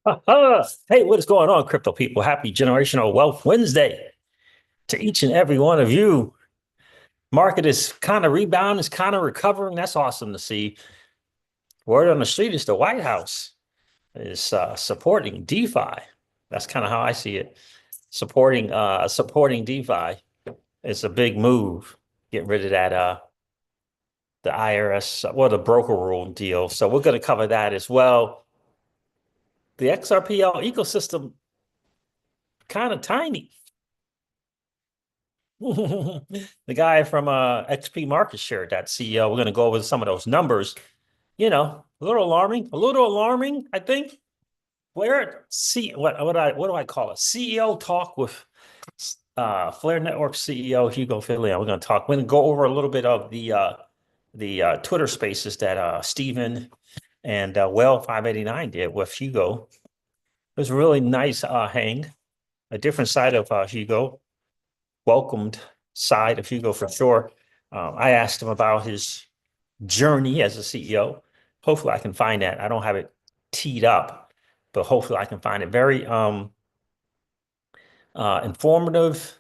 Hey, what is going on, crypto people? Happy Generational Wealth Wednesday to each and every one of you. Market is kind of rebounding, is kind of recovering. That's awesome to see. Word on the street is the White House is supporting DeFi. That's kind of how I see it. Supporting DeFi. It's a big move. Getting rid of that the IRS, well, the broker rule deal. So we're going to cover that as well. The XRPL ecosystem kind of tiny. The guy from XP Market Share, that CEO, we're going to go over some of those numbers. A little alarming, I think. Where see what do I call it? CEO talk with Flare Network CEO Hugo Filia. We're going to talk. We're going to go over a little bit of the Twitter Spaces that Stephen and Well 589 did with Hugo. It was a really nice hang, a different side of Hugo. Welcomed side of Hugo for sure. I asked him about his journey as a CEO. Hopefully, I can find that. I don't have it teed up, but hopefully, I can find it. Very informative.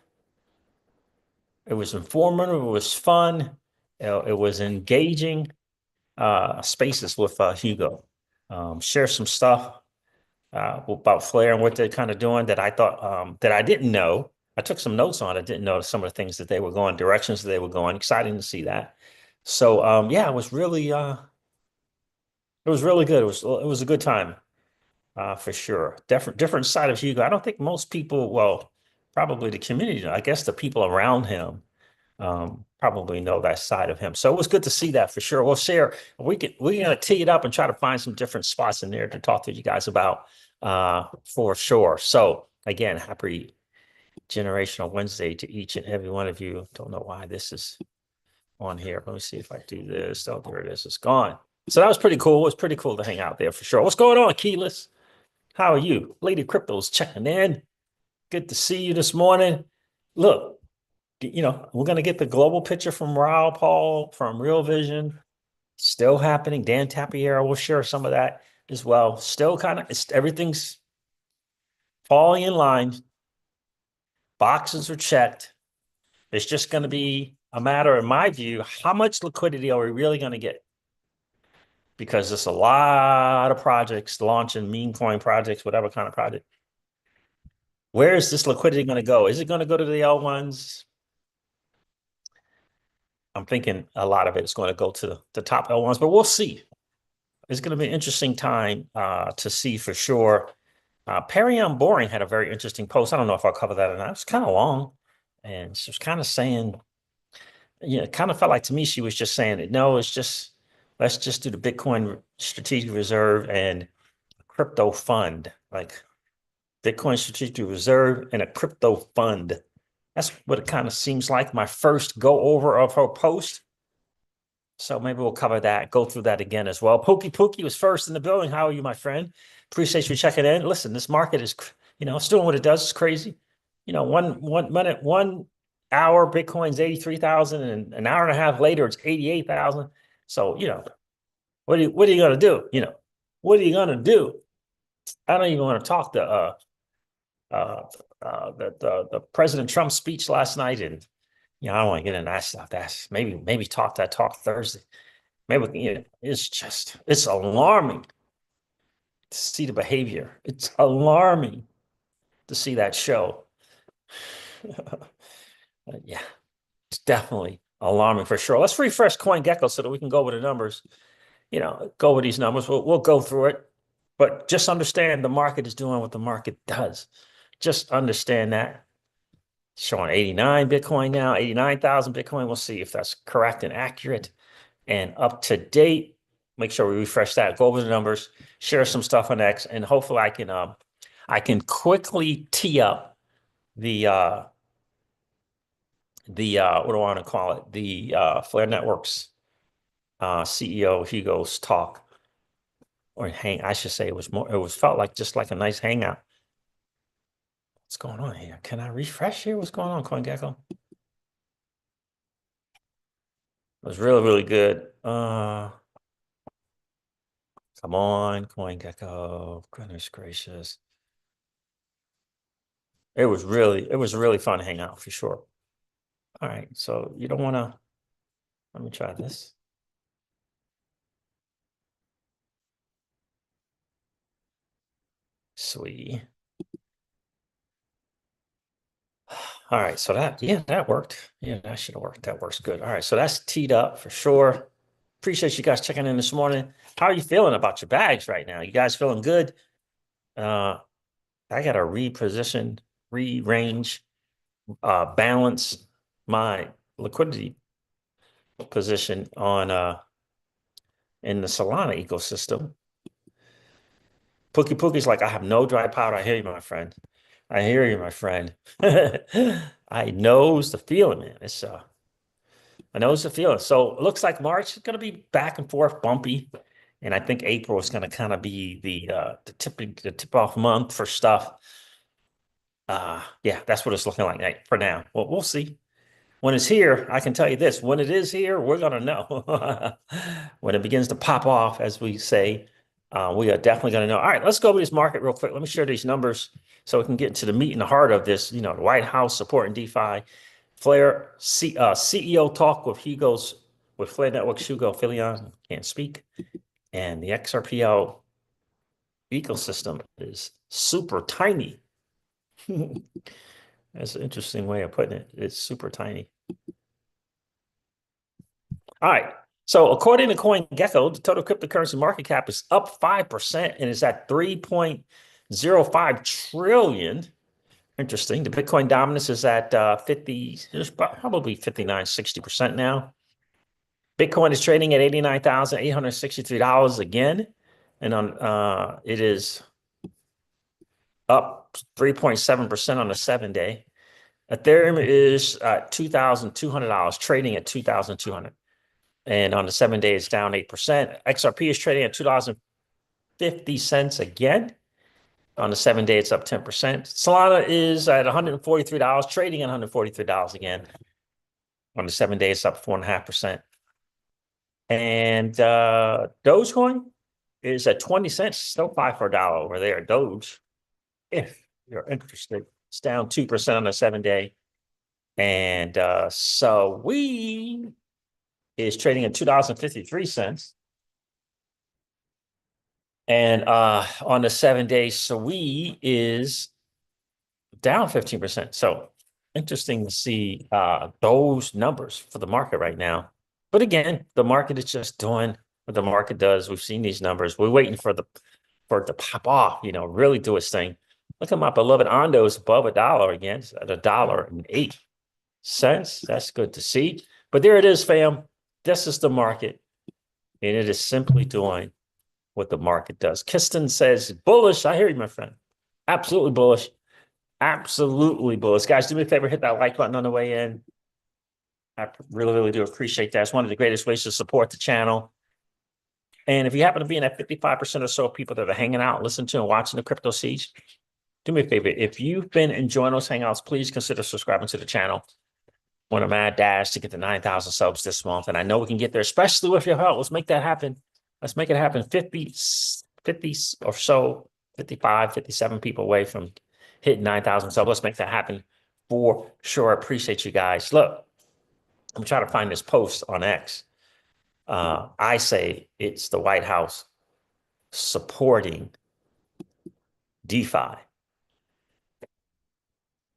It was informative. It was fun. It was engaging. Spaces with Hugo. Share some stuff about Flair and what they're kind of doing that I thought that I didn't know. I took some notes on. I didn't know some of the things that they were going, directions that they were going. Exciting to see that. So yeah, it was really good. It was a good time for sure. Different side of Hugo. I don't think most people, well, probably the community, I guess the people around him probably know that side of him. So it was good to see that for sure. We'll share. We're gonna tee it up and try to find some different spots in there to talk to you guys about for sure. So again, happy Generational Wednesday to each and every one of you. Don't know why this is on here. Let me see if I do this. Oh, there it is. It's gone. So that was pretty cool. It was pretty cool to hang out there for sure. What's going on, Keyless? How are you? Lady Crypto's checking in. Good to see you this morning. Look, we're going to get the global picture from Raul Paul from Real Vision. Still happening. Dan Tapiero will share some of that as well. Still kind of, everything's falling in line. Boxes are checked. It's just going to be a matter, in my view, how much liquidity are we really going to get? Because there's a lot of projects launching, meme coin projects, whatever kind of project. Where is this liquidity going to go? Is it going to go to the L1s? I'm thinking a lot of it is going to go to the top L1s, but we'll see. It's going to be an interesting time to see for sure. Perry on Boring had a very interesting post. I don't know if I'll cover that or not. It's kind of long. And she was kind of saying, it kind of felt like to me she was just saying that no, let's just do the Bitcoin strategic reserve and crypto fund, like Bitcoin strategic reserve and a crypto fund. That's what it kind of seems like. My first go over of her post. So maybe we'll cover that, go through that again as well. Pookie was first in the building. How are you, my friend? Appreciate you checking in. Listen, this market is, it's doing what it does. It's crazy. 1 minute, 1 hour, Bitcoin's 83,000, and an hour and a half later, it's 88,000. So, what are you gonna do? What are you gonna do? I don't even want to talk the President Trump speech last night, and I don't want to get into that stuff. That's maybe talk that talk Thursday. Maybe it's alarming to see the behavior. It's alarming to see that show. Yeah, it's definitely alarming for sure. Let's refresh CoinGecko so that we can go with the numbers. Go with these numbers. We'll go through it, but just understand the market is doing what the market does. Just understand that. Showing 89 Bitcoin now, 89,000 Bitcoin. We'll see if that's correct and accurate and up to date. Make sure we refresh that, go over the numbers, share some stuff on X, and hopefully I can quickly tee up the what do I want to call it? The Flare Networks CEO Hugo's talk. Or I should say it felt like just like a nice hangout. What's going on here? Can I refresh here? What's going on, CoinGecko? It was really, really good. Come on, CoinGecko. Goodness gracious. It was really fun to hang out for sure. All right, so you don't want to, let me try this. Sweet. All right, so yeah, that worked. Yeah, that should have worked. That works good. All right, so that's teed up for sure. Appreciate you guys checking in this morning. How are you feeling about your bags right now? You guys feeling good? I got to reposition, rearrange, balance my liquidity position on in the Solana ecosystem. Pookie's like, I have no dry powder. I hear you, my friend. I hear you, my friend. I knows the feeling, man. I knows the feeling. So it looks like March is gonna be back and forth, bumpy. And I think April is gonna kind of be the tip off month for stuff. Yeah, that's what it's looking like for now. Well, we'll see. When it's here, I can tell you this, when it is here, we're going to know. When it begins to pop off, as we say, we are definitely going to know. All right, let's go over this market real quick. Let me share these numbers so we can get into the meat and the heart of this, the White House supporting DeFi. CEO talk with Flare Network's Hugo Filion, can't speak. And the XRPL ecosystem is super tiny. That's an interesting way of putting it. It's super tiny. All right. So according to CoinGecko, the total cryptocurrency market cap is up 5% and is at 3.05 trillion. Interesting. The Bitcoin dominance is at 50, there's probably 59, 60% now. Bitcoin is trading at $89,863 again. And it is up 3.7% on the 7-day. Ethereum is $2,200, trading at $2,200. And on the 7-day, it's down 8%. XRP is trading at $2.50 again. On the 7-day, it's up 10%. Solana is at $143, trading at $143 again. On the 7-day, it's up 4.5%. And Dogecoin is at 20 cents, still $5 for a dollar over there. Doge, if you're interested, it's down 2% on the 7-day. And so we is trading at $2.53. And on the 7-day, SWE is down 15%. So interesting to see those numbers for the market right now. But again, the market is just doing what the market does. We've seen these numbers. We're waiting for it to pop off, really do its thing. Look at my beloved Ondo's above a dollar again. It's at $1.08. That's good to see. But there it is, fam. This is the market. And it is simply doing what the market does. Kiston says, bullish. I hear you, my friend. Absolutely bullish. Absolutely bullish. Guys, do me a favor, hit that like button on the way in. I really, really do appreciate that. It's one of the greatest ways to support the channel. And if you happen to be in that 55% or so of people that are hanging out, listening to and watching the Crypto Siege, do me a favor. If you've been enjoying those hangouts, please consider subscribing to the channel. On a mad dash to get to 9,000 subs this month. And I know we can get there, especially with your help. Let's make that happen. Let's make it happen. 50 or so, 55, 57 people away from hitting 9,000 subs. Let's make that happen for sure. I appreciate you guys. Look, I'm trying to find this post on X. I say it's the White House supporting DeFi.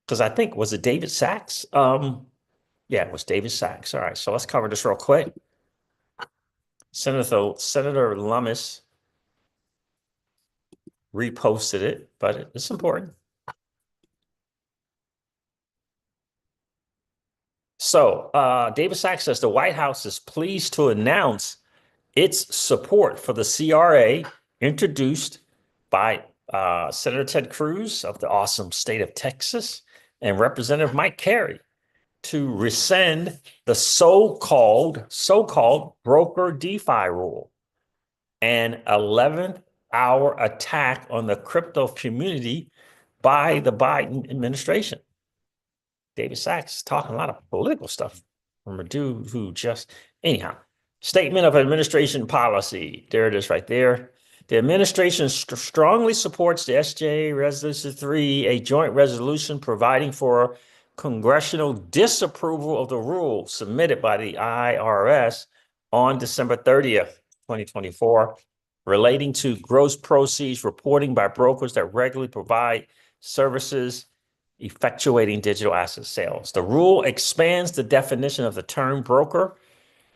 Because I think, was it David Sachs? Yeah, it was David Sachs. All right, so let's cover this real quick. Senator Lummis reposted it, but it's important. So David Sachs says the White House is pleased to announce its support for the CRA introduced by Senator Ted Cruz of the awesome state of Texas and Representative Mike Carey to rescind the so-called broker DeFi rule, an 11th hour attack on the crypto community by the Biden administration. David Sachs is talking a lot of political stuff from a dude who just, anyhow, statement of administration policy. There it is right there. The administration strongly supports the SJ Resolution 3, a joint resolution providing for congressional disapproval of the rule submitted by the IRS on December 30th, 2024, relating to gross proceeds reporting by brokers that regularly provide services effectuating digital asset sales. The rule expands the definition of the term broker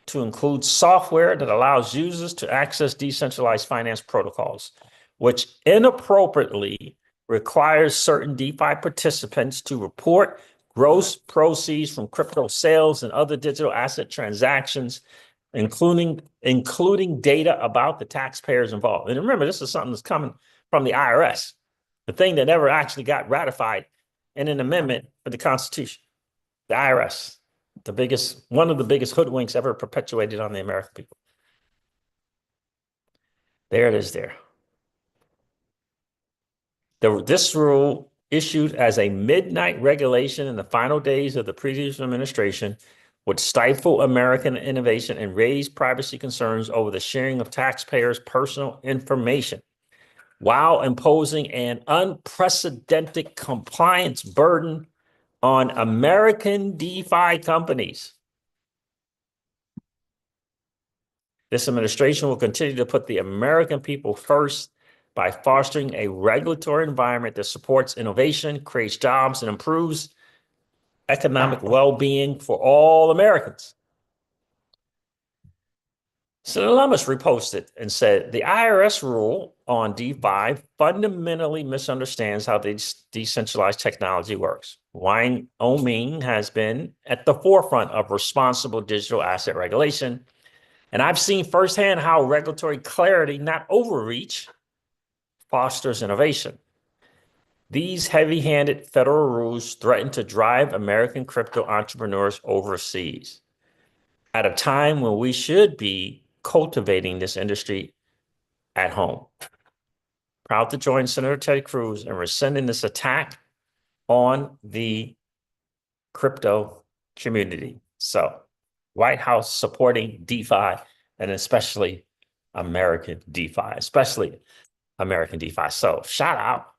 to include software that allows users to access decentralized finance protocols, which inappropriately requires certain DeFi participants to report gross proceeds from crypto sales and other digital asset transactions, including data about the taxpayers involved. And remember, this is something that's coming from the IRS, the thing that never actually got ratified in an amendment for the Constitution. The IRS, one of the biggest hoodwinks ever perpetuated on the American people. There it is there. This rule, issued as a midnight regulation in the final days of the previous administration, would stifle American innovation and raise privacy concerns over the sharing of taxpayers' personal information, while imposing an unprecedented compliance burden on American DeFi companies. This administration will continue to put the American people first by fostering a regulatory environment that supports innovation, creates jobs, and improves economic well-being for all Americans. Senator Lummis reposted and said, the IRS rule on DeFi fundamentally misunderstands how this decentralized technology works. Wyoming has been at the forefront of responsible digital asset regulation, and I've seen firsthand how regulatory clarity, not overreach, fosters innovation. These heavy-handed federal rules threaten to drive American crypto entrepreneurs overseas at a time when we should be cultivating this industry at home. Proud to join Senator Ted Cruz in rescinding this attack on the crypto community. So, White House supporting DeFi, and especially American DeFi, So shout out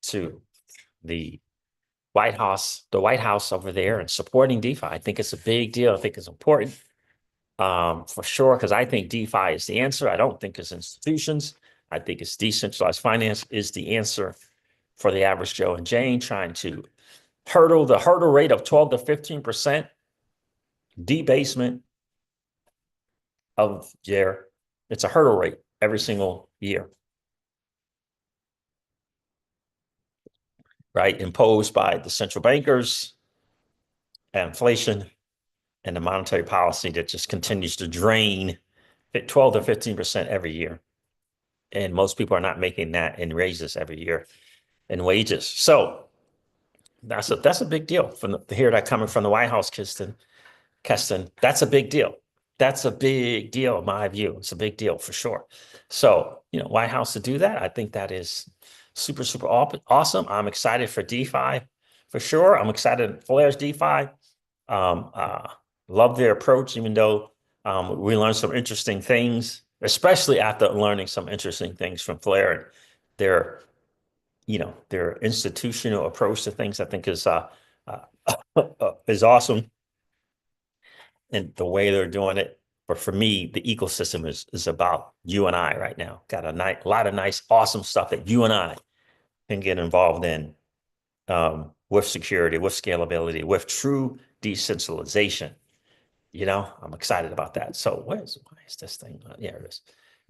to the White House over there and supporting DeFi. I think it's a big deal. I think it's important for sure, because I think DeFi is the answer. I don't think it's institutions. I think it's decentralized finance is the answer for the average Joe and Jane trying to hurdle the hurdle rate of 12 to 15% debasement of it's a hurdle rate every single year, right? Imposed by the central bankers, inflation, and the monetary policy that just continues to drain 12 to 15% every year. And most people are not making that in raises every year in wages. So that's a big deal to hear that coming from the White House, Keston. That's a big deal. That's a big deal in my view. It's a big deal for sure. So, White House to do that, I think that is super, super awesome. I'm excited for DeFi for sure. I'm excited Flair's DeFi. Love their approach, even though we learned some interesting things, especially after learning some interesting things from Flair and their institutional approach to things. I think is awesome. And the way they're doing it. But for me, the ecosystem is about you and I right now. Got a lot of nice, awesome stuff that you and I can get involved in with security, with scalability, with true decentralization. I'm excited about that. So why is this thing? Yeah, it is.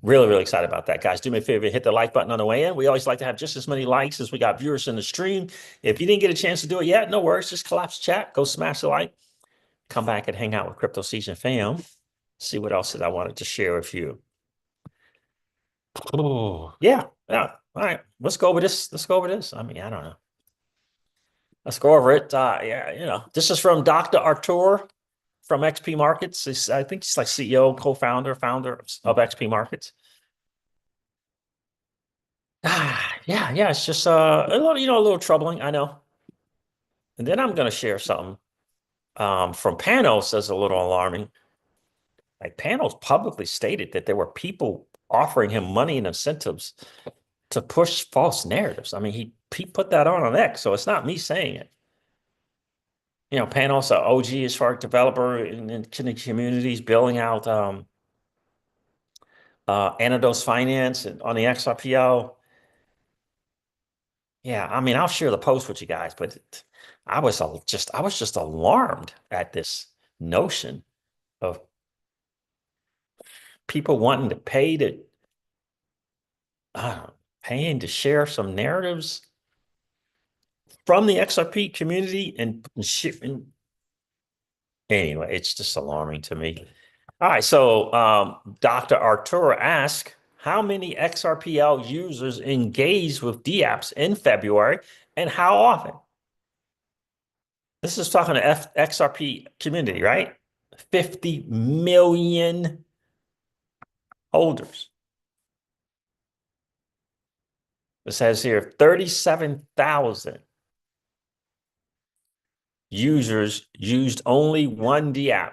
Really, really excited about that. Guys, do me a favor, hit the like button on the way in. We always like to have just as many likes as we got viewers in the stream. If you didn't get a chance to do it yet, no worries. Just collapse chat. Go smash the like. Come back and hang out with Crypto Season fam. See what else that I wanted to share with you. Oh, yeah. All right. Let's go over this. I mean, I don't know. Let's go over it. This is from Dr. Artur from XP Markets. I think he's like CEO, co-founder, founder of XP Markets. Yeah. It's just a little troubling. I know. And then I'm going to share something from Panos that's a little alarming. Like Panos publicly stated that there were people offering him money and incentives to push false narratives. I mean, he put that on X, so it's not me saying it. Panos, OG as far as developer in the communities, building out Anados Finance and on the XRPL. Yeah, I mean, I'll share the post with you guys, but I was just alarmed at this notion of people wanting to uh, paying to share some narratives from the XRP community and shipping. Anyway, it's just alarming to me. All right, so Dr. Arturo asked, how many XRPL users engaged with DApps in February and how often? This is talking to XRP community, right? 50 million holders. It says here 37,000 users used only one DApp.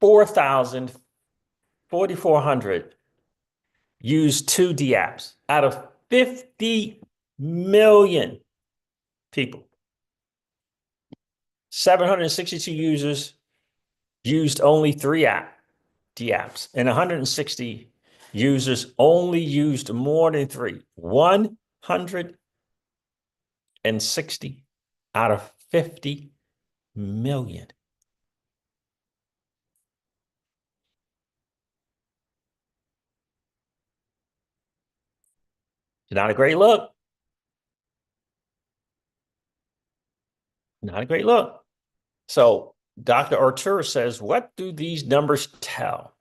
4,400 used two DApps out of 50 million people. 762 users used only three DApps, and 160 users only used more than three. 160 out of 50 million. Not a great look. Not a great look. So Dr. Artur says, what do these numbers tell?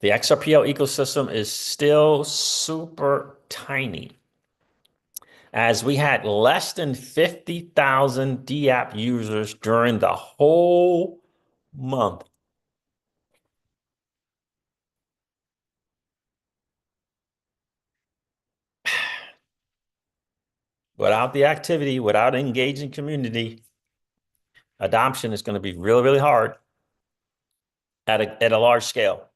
The XRPL ecosystem is still super tiny, as we had less than 50,000 DApp users during the whole month. Without the activity, without engaging community, adoption is going to be really, really hard at a large scale.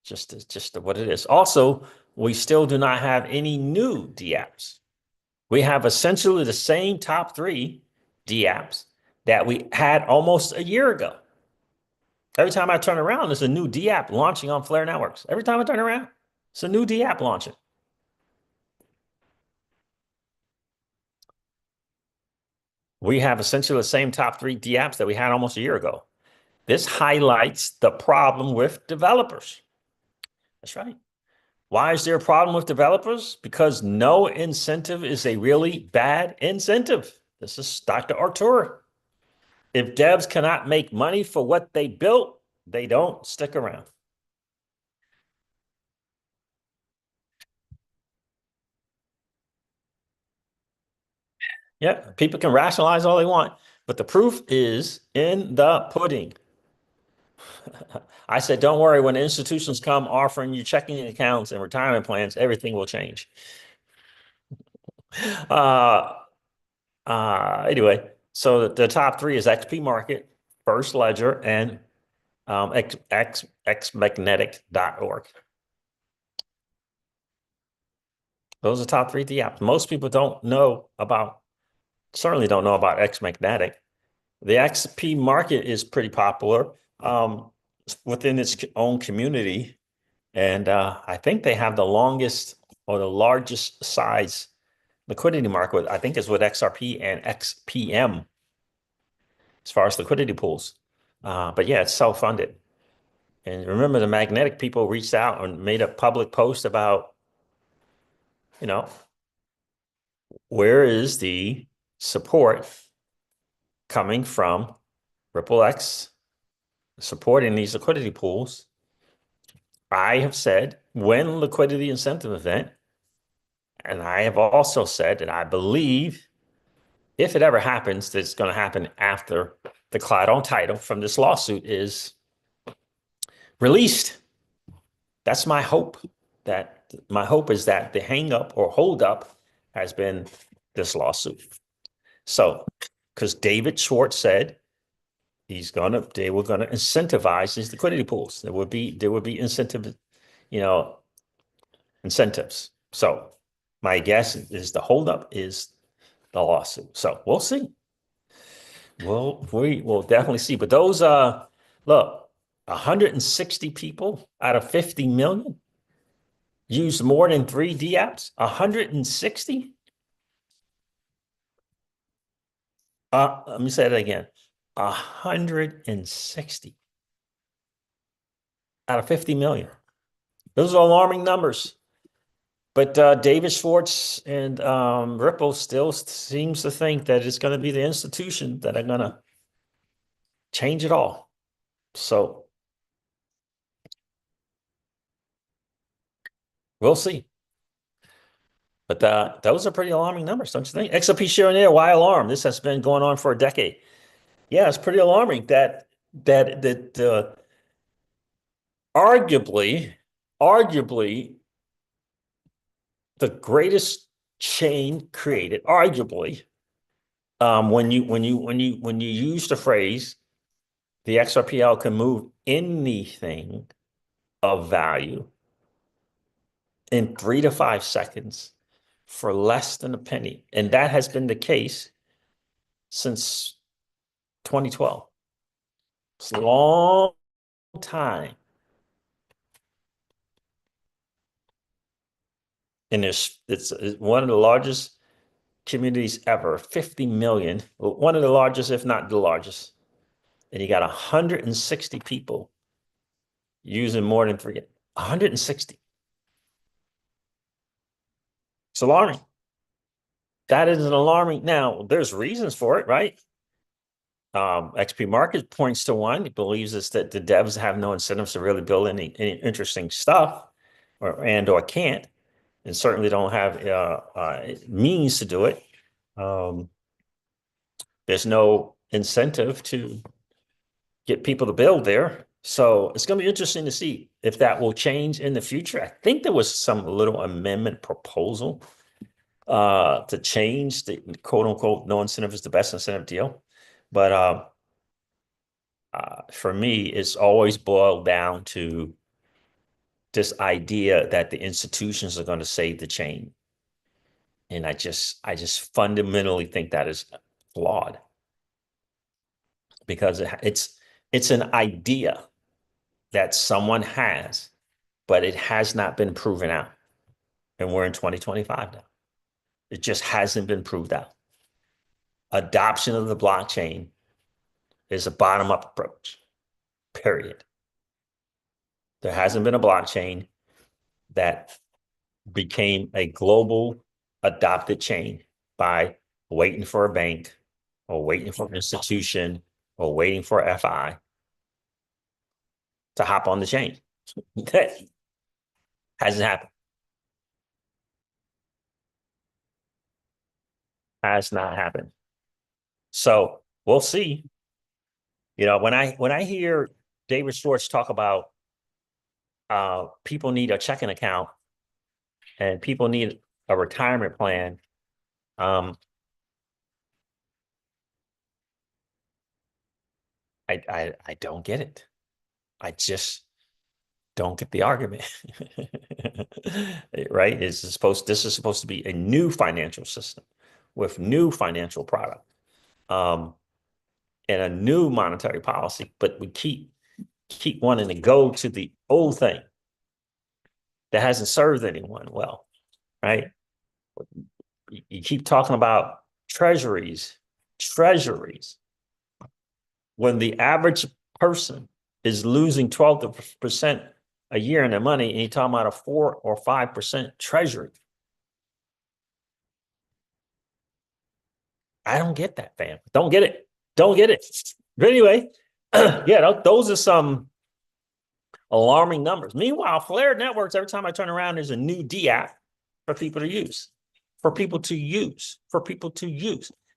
Just what it is. Also, we still do not have any new DApps. We have essentially the same top three DApps that we had almost a year ago. Every time I turn around, there's a new DApp launching on Flare Networks. Every time I turn around, it's a new DApp launching. We have essentially the same top three DApps that we had almost a year ago. This highlights the problem with developers. That's right. Why is there a problem with developers? Because no incentive is a really bad incentive. This is Dr. Artur. If devs cannot make money for what they built, they don't stick around. Yeah, people can rationalize all they want, but the proof is in the pudding. I said, don't worry, when institutions come offering you checking accounts and retirement plans, everything will change. Uh, anyway, so the top three is XP Market, First Ledger, and xmagnetic.org. Those are top three apps. Most people certainly don't know about xmagnetic. The XP Market is pretty popular within its own community. And I think they have the longest or the largest size liquidity market, I think is with XRP and XPM as far as liquidity pools. But yeah, it's self-funded. And remember, the magnetic people reached out and made a public post about, you know, where is the support coming from RippleX supporting these liquidity pools? I have said when liquidity incentive event, and I have also said that I believe if it ever happens, that it's going to happen after the cloud on title from this lawsuit is released. That's my hope. That my hope is that the hang up or hold up has been this lawsuit. So, because David Schwartz said they were gonna incentivize these liquidity pools. There would be incentive you know, incentives. So my guess is the holdup is the lawsuit. So we'll see. We will definitely see. But those look, 160 people out of 50 million used more than 3D apps. 160? Let me say that again. 160 out of 50 million. Those are alarming numbers. But David Schwartz and Ripple still seems to think that it's going to be the institution that are going to change it all. So we'll see. But those are pretty alarming numbers, don't you think? XRP share in there, why alarm? This has been going on for a decade. Yeah, it's pretty alarming that arguably the greatest chain created, arguably, when you use the phrase the XRPL can move anything of value in 3 to 5 seconds for less than a penny. And that has been the case since 2012. It's a long time. And it's one of the largest communities ever, 50 million, one of the largest, if not the largest. And you got 160 people using more than 160. It's alarming. That is an alarming. Now, there's reasons for it, right? XP Market points to one. He believes it's that the devs have no incentives to really build any interesting stuff, or can't, and certainly don't have means to do it. There's no incentive to get people to build there. So it's going to be interesting to see if that will change in the future. I think there was some little amendment proposal to change the quote unquote no incentive is the best incentive deal. But for me, it's always boiled down to this idea that the institutions are going to save the chain. And I just fundamentally think that is flawed because it's an idea that someone has, but it has not been proven out. And we're in 2025 now. It just hasn't been proved out. Adoption of the blockchain is a bottom-up approach, period. There hasn't been a blockchain that became a global adopted chain by waiting for a bank or waiting for an institution or waiting for FI to hop on the chain. That hasn't happened. Has not happened. So we'll see. When I hear David Schwartz talk about people need a checking account and people need a retirement plan, I don't get it. I just don't get the argument. Right? This is supposed to be a new financial system with new financial product, and a new monetary policy, but we keep wanting to go to the old thing that hasn't served anyone well, right? You keep talking about treasuries, when the average person is losing 12% a year in their money, and you're talking about a 4 or 5% treasury. I don't get that, fam. Don't get it. Don't get it. But anyway, yeah, those are some alarming numbers. Meanwhile, Flare Networks, every time I turn around, there's a new D app for people to use.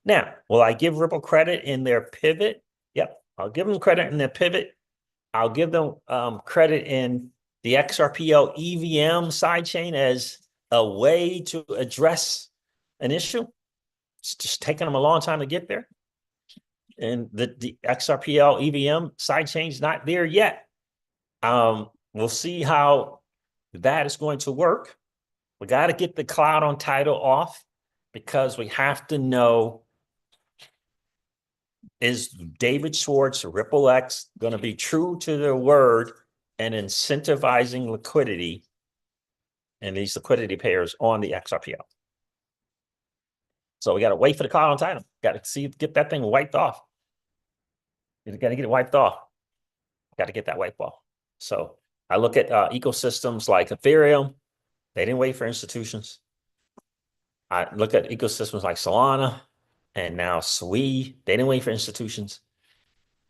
Now, will I give Ripple credit in their pivot? Yep, I'll give them credit in their pivot. I'll give them credit in the XRPL EVM sidechain as a way to address an issue. It's just taking them a long time to get there. And the XRPL EVM sidechain is not there yet. We'll see how that is going to work. We got to get the cloud on title off because we have to know, is David Schwartz, Ripple X, going to be true to their word and incentivizing liquidity and these liquidity pairs on the XRPL? So we got to wait for the cloud on title. Got to get that thing wiped off. You got to get it wiped off. Got to get that wiped off. So I look at ecosystems like Ethereum. They didn't wait for institutions. I look at ecosystems like Solana and now Sui. They didn't wait for institutions.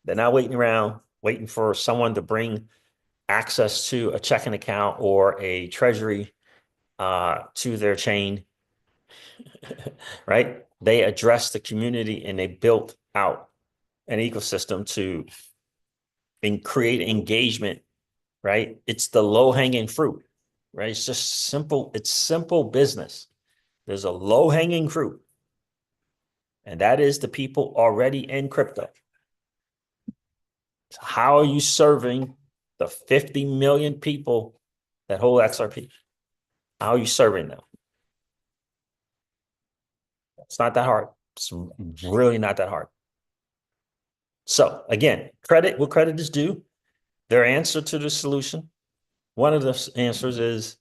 They're not waiting around, waiting for someone to bring access to a checking account or a treasury to their chain, right? They addressed the community and they built out an ecosystem to create engagement, right? It's the low-hanging fruit, right? It's just simple. It's simple business. There's a low-hanging fruit, and that is the people already in crypto. So how are you serving the 50 million people that hold XRP? How are you serving them? It's not that hard. It's really not that hard. So again, credit what credit is due. Their answer to the solution, one of the answers is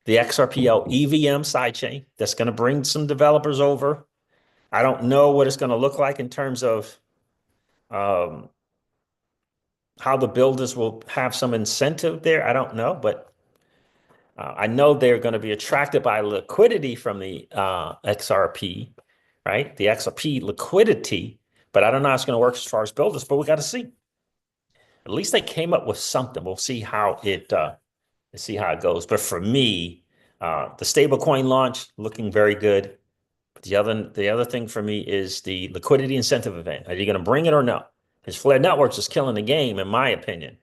the XRPL EVM sidechain that's going to bring some developers over. I don't know what it's going to look like in terms of how the builders will have some incentive there. I don't know, but I know they're going to be attracted by liquidity from the XRP, right? The XRP liquidity, but I don't know how it's going to work as far as builders, but we got to see. At least they came up with something. We'll see how it goes. But for me, the stablecoin launch looking very good. But the other thing for me is the liquidity incentive event. Are you going to bring it or no? Because Flare Networks is killing the game, in my opinion.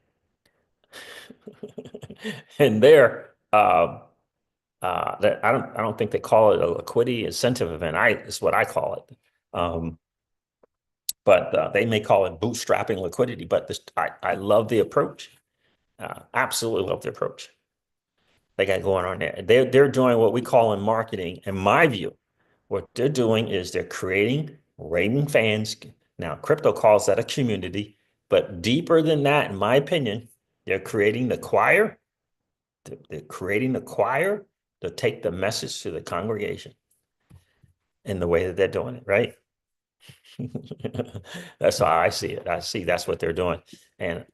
And they're that I don't think they call it a liquidity incentive event. It's what I call it. But they may call it bootstrapping liquidity. But I love the approach. Absolutely love the approach they got going on there. They're doing what we call in marketing, in my view. What they're doing is they're creating raving fans. Now, crypto calls that a community, but deeper than that, in my opinion, they're creating the choir. They're creating the choir to take the message to the congregation in the way that they're doing it, right? That's how I see it. I see that's what they're doing. And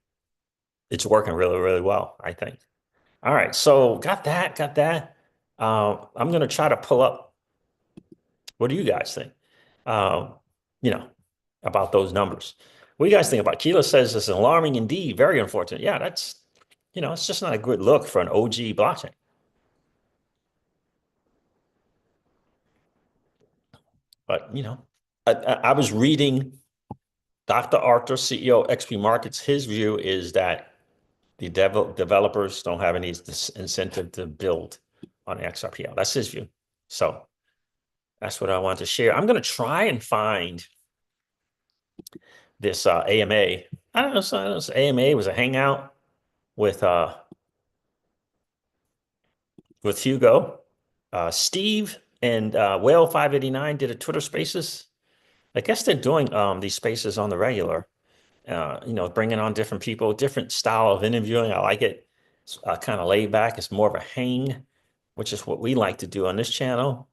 it's working really, really well, I think. All right. So got that. I'm going to try to pull up. What do you guys think? Um, you know, about those numbers. What do you guys think about? Keela says it's alarming indeed, very unfortunate. Yeah, that's, it's just not a good look for an OG blockchain. But, I was reading Dr. Arthur, CEO XP Markets. His view is that the developers don't have any incentive to build on XRPL. That's his view. So that's what I want to share. I'm going to try and find this AMA. I don't know. So AMA was a hangout with Hugo. Steve and Whale 589 did a Twitter Spaces. I guess they're doing these spaces on the regular. Bringing on different people, different style of interviewing. I like it. It's kind of laid back. It's more of a hang, which is what we like to do on this channel.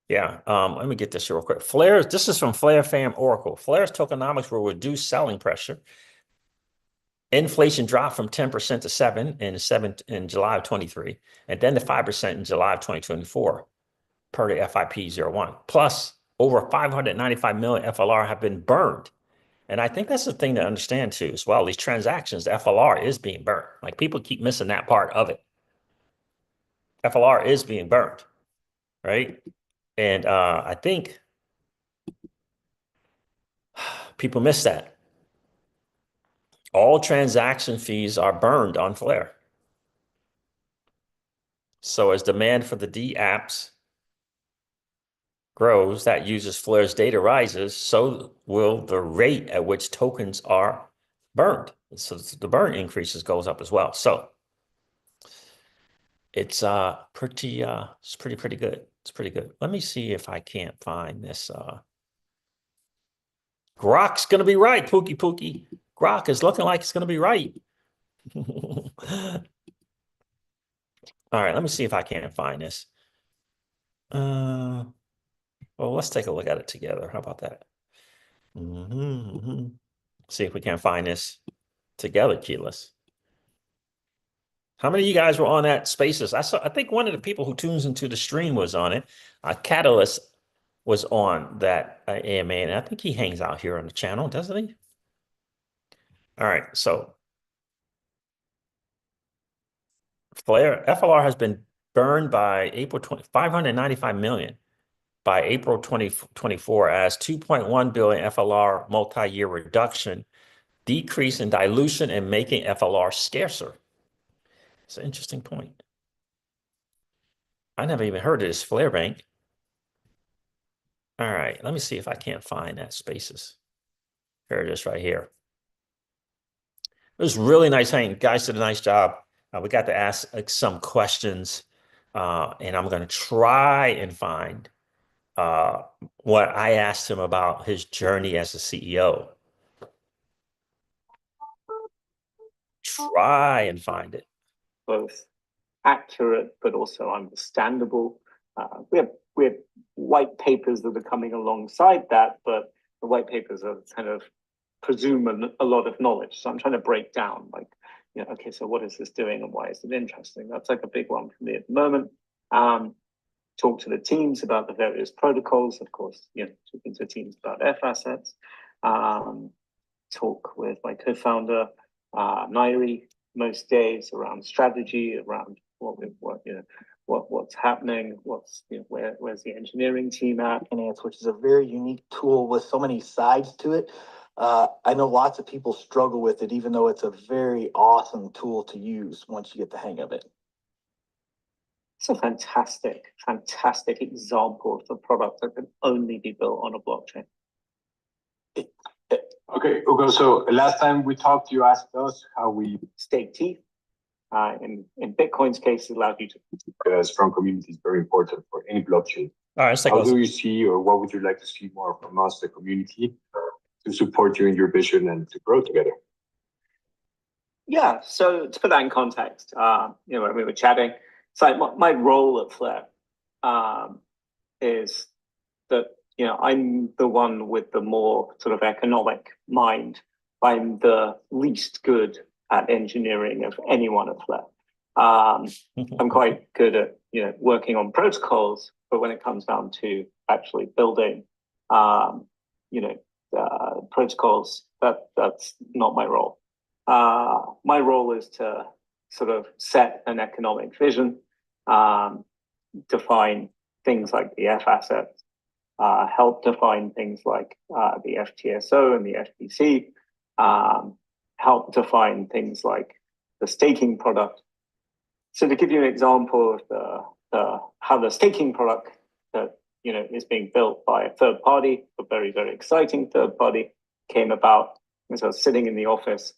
Yeah, let me get this real quick. Flare, this is from Flare Fam Oracle. Flare's tokenomics will reduce selling pressure. Inflation dropped from 10% to 7% in July of 23, and then to 5% in July of 2024 per the FIP01. Plus, over 595 million FLR have been burned. And I think that's the thing to understand too, as well. These transactions, the FLR is being burned. Like people keep missing that part of it. FLR is being burned, right? And I think people miss that. All transaction fees are burned on Flare. So as demand for the D apps grows, that uses Flare's data rises, so will the rate at which tokens are burned. So the burn increases goes up as well. So it's pretty good. It's pretty good. Let me see if I can't find this. Grok's gonna be right, Pookie. Grok is looking like it's gonna be right. All right, let me see if I can't find this. Well, let's take a look at it together. How about that? See if we can find this together, Keyless. How many of you guys were on that Spaces? I think one of the people who tunes into the stream was on it. Catalyst was on that AMA, and I think he hangs out here on the channel, doesn't he? All right, so FLR has been burned by April 20, 595 million by April 2024 as 2.1 billion FLR multi-year reduction, decrease in dilution, and making FLR scarcer. It's an interesting point. I never even heard of this flare bank. All right, let me see if I can't find that Spaces. Here it is right here. It was really nice hanging. Guys did a nice job. We got to ask some questions, and I'm going to try and find what I asked him about his journey as a CEO. Try and find it. Both accurate but also understandable. We have white papers that are coming alongside that, but the white papers are kind of presume a lot of knowledge. So I'm trying to break down, like, okay, so what is this doing and why is it interesting? That's like a big one for me at the moment. Talk to the teams about the various protocols, of course, talking to teams about F assets. Talk with my co-founder, Nairi, most days around strategy, around what's happening, where's the engineering team at. Finance, which is a very unique tool with so many sides to it. I know lots of people struggle with it, even though it's a very awesome tool to use once you get the hang of it. It's a fantastic example of a product that can only be built on a blockchain. Okay, Hugo, so last time we talked, you asked us how we stake teeth. In Bitcoin's case, it allowed you to. Strong community is very important for any blockchain. All right, how do you see, or what would you like to see more from us, the community, to support you in your vision and to grow together? Yeah, so to put that in context, when we were chatting, it's like my role at Flare is that I'm the one with the more sort of economic mind. I'm the least good at engineering of anyone at Flare. I'm quite good at working on protocols, but when it comes down to actually building protocols, that's not my role. My role is to sort of set an economic vision, define things like the F assets, help define things like the FTSO and the FTC, help define things like the staking product. So to give you an example of how the staking product that is being built by a third party, a very, very exciting third party, came about as I was sitting in the office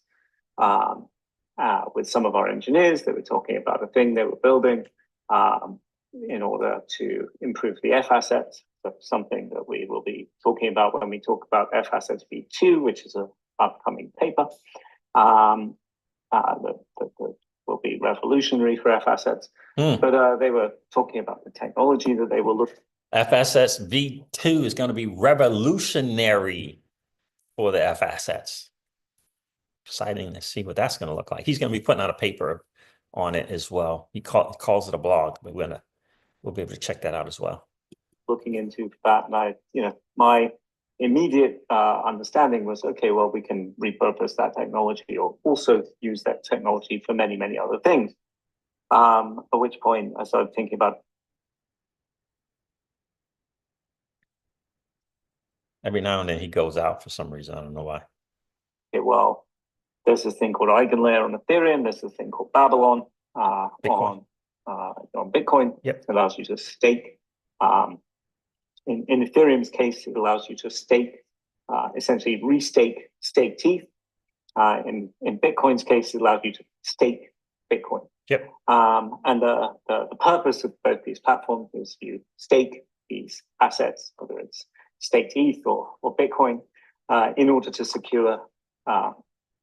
with some of our engineers. They were talking about a thing they were building in order to improve the F assets. So something that we will be talking about when we talk about F assets v2, which is an upcoming paper that will be revolutionary for F assets. But they were talking about the technology that they will look. F assets v2 is going to be revolutionary for the F assets. Exciting to see what that's going to look like. He's going to be putting out a paper on it as well. He calls it a blog, but we'll be able to check that out as well. Looking into that, and my immediate understanding was, okay, well, we can repurpose that technology or also use that technology for many, many other things. At which point I started thinking about. Every now and then he goes out for some reason. I don't know why. Okay, well, there's this thing called EigenLayer on Ethereum. There's this thing called Babylon on Bitcoin. Yep. It allows you to stake. In Ethereum's case, it allows you to stake, essentially restake stake teeth. In Bitcoin's case, it allows you to stake Bitcoin. Yep. And the purpose of both these platforms is you stake these assets, whether it's staked ETH or Bitcoin, in order to secure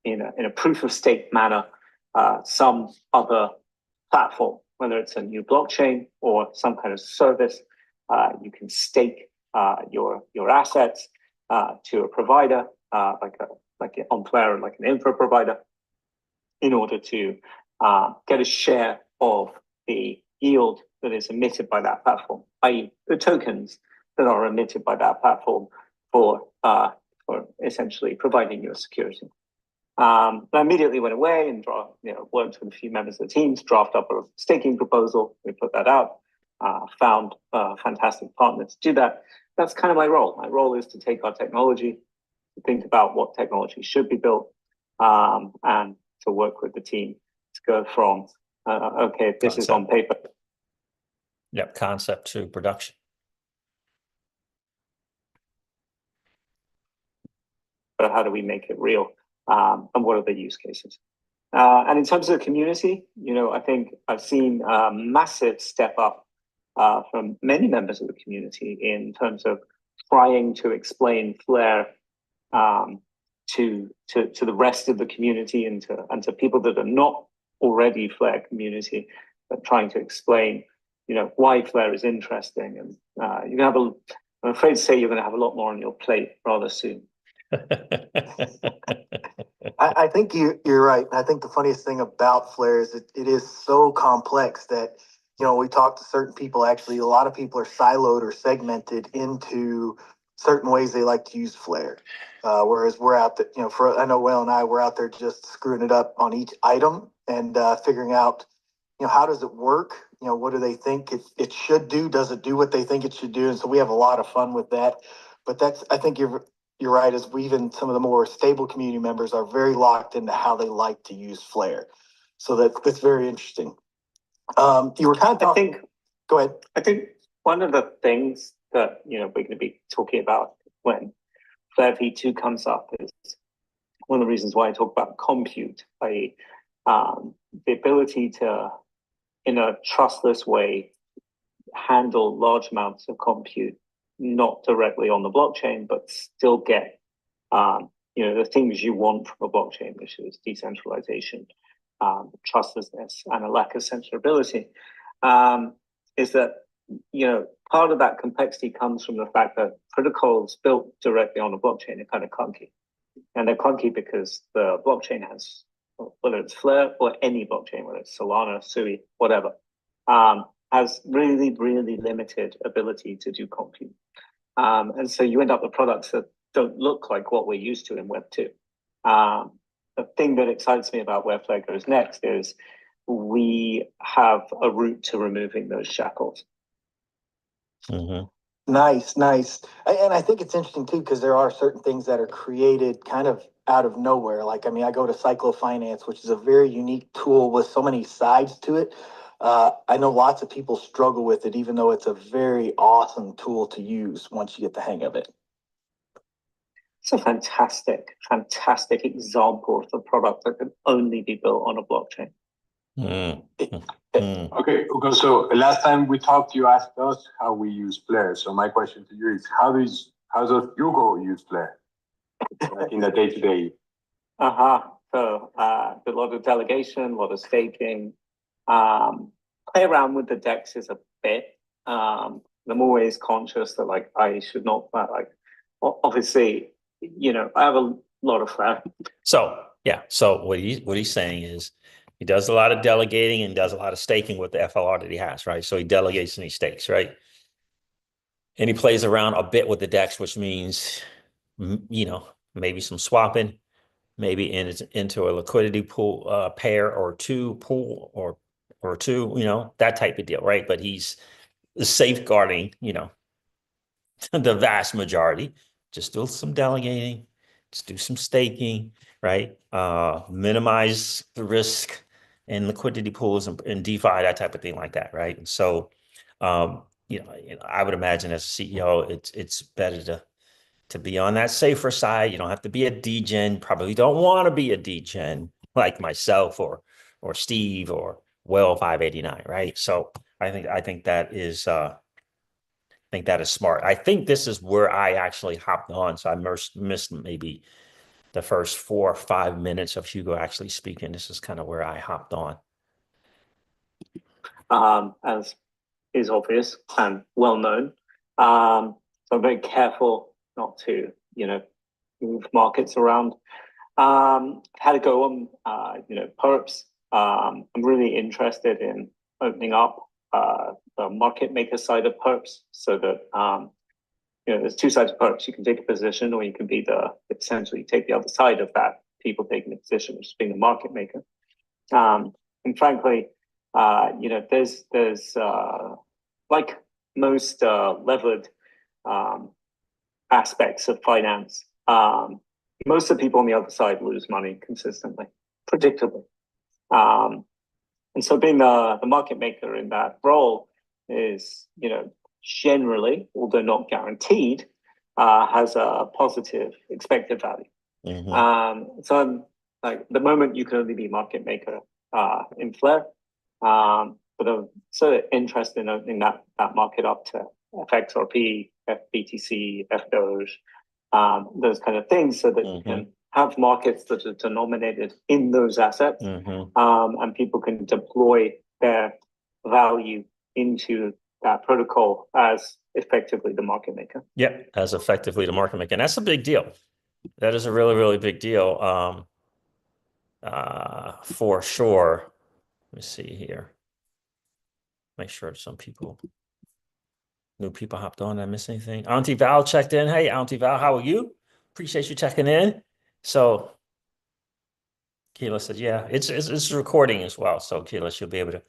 in a proof of stake manner some other platform, whether it's a new blockchain or some kind of service. You can stake your assets to a provider like on Flare, like an infra provider, in order to get a share of the yield that is emitted by that platform, i.e., the tokens that are emitted by that platform for essentially providing you a security. I immediately went away and worked with a few members of the team to draft up a staking proposal. We put that out, found a fantastic partner to do that. That's kind of my role. My role is to take our technology, to think about what technology should be built, and to work with the team to go from, okay, this is on paper. Yep, concept to production. But how do we make it real? And what are the use cases? And in terms of the community, I think I've seen a massive step up from many members of the community in terms of trying to explain Flare to the rest of the community and to people that are not already Flare community, but trying to explain, why Flare is interesting. And you're gonna have I'm afraid to say you're going to have a lot more on your plate rather soon. I think you're right. I think the funniest thing about Flare is it is so complex that, we talk to certain people. Actually, a lot of people are siloed or segmented into certain ways they like to use Flare. Whereas we're out there, I know Will and I, we're out there just screwing it up on each item and figuring out, how does it work? What do they think it should do? Does it do what they think it should do? And so we have a lot of fun with that. But I think you're right, as even some of the more stable community members are very locked into how they like to use Flare. So that's very interesting. You were kind of talking. Go ahead. I think one of the things that we're going to be talking about when Flare V2 comes up is one of the reasons why I talk about compute, i.e., the ability to, in a trustless way, handle large amounts of compute, not directly on the blockchain, but still get the things you want from a blockchain, which is decentralization, trustlessness, and a lack of censorability. Is that part of that complexity comes from the fact that protocols built directly on a blockchain are kind of clunky, and they're clunky because the blockchain has, whether it's Flare or any blockchain, whether it's Solana, Sui, whatever, has really, really limited ability to do compute. And so you end up with products that don't look like what we're used to in Web 2. The thing that excites me about where Flare goes next is we have a route to removing those shackles. Mm-hmm. Nice. And I think it's interesting too, because there are certain things that are created kind of out of nowhere. Like, I go to Cyclofinance, which is a very unique tool with so many sides to it. I know lots of people struggle with it, even though it's a very awesome tool to use once you get the hang of it. It's a fantastic example of the product that can only be built on a blockchain. Okay, Hugo, so last time we talked, you asked us how we use Flare. So my question to you is, how does Hugo use Flare in the day-to-day? So a lot of delegation, a lot of staking. Play around with the DEX a bit. I'm always conscious that I should not obviously, I have a lot of Flare. So what he's saying is he does a lot of delegating and does a lot of staking with the FLR that he has, right? So he delegates and he stakes, right? And he plays around a bit with the DEX, which means, maybe some swapping, maybe into a liquidity pool, pair or two pool or two, that type of deal, right? But he's safeguarding, the vast majority. Just do some delegating, just do some staking, right? Minimize the risk in liquidity pools and DeFi, that type of thing like that, right? And so, I would imagine as a CEO, it's better to be on that safer side. You don't have to be a degen. Probably don't want to be a degen like myself or Steve or Will 589, right? So I think that is smart. I think this is where I actually hopped on. So I missed maybe the first 4 or 5 minutes of Hugo actually speaking. This is kind of where I hopped on. As is obvious and well known. So I'm very careful not to, move markets around. Had to go on, perps. I'm really interested in opening up the market maker side of perps so that, there's two sides of perps. You can take a position or you can be essentially take the other side of that, people taking a position, which is being the market maker. And frankly, there's like most levered aspects of finance, most of the people on the other side lose money consistently, predictably. And so being the market maker in that role is, generally, although not guaranteed, has a positive expected value. So I'm like, the moment you can only be market maker in Flare, but I'm sort of interested in opening that market up to FXRP, FBTC, FDOGE, those kind of things, so that you can have markets that are denominated in those assets, and people can deploy their value into that protocol as effectively the market maker. Yeah, as effectively the market maker. And that's a big deal. That is a really, really big deal, for sure. Let me see here. Make sure some new people hopped on. Did I miss anything? Auntie Val checked in. Hey, Auntie Val, how are you? Appreciate you checking in. So Keila said, yeah, it's recording as well. So Keila, you'll be able to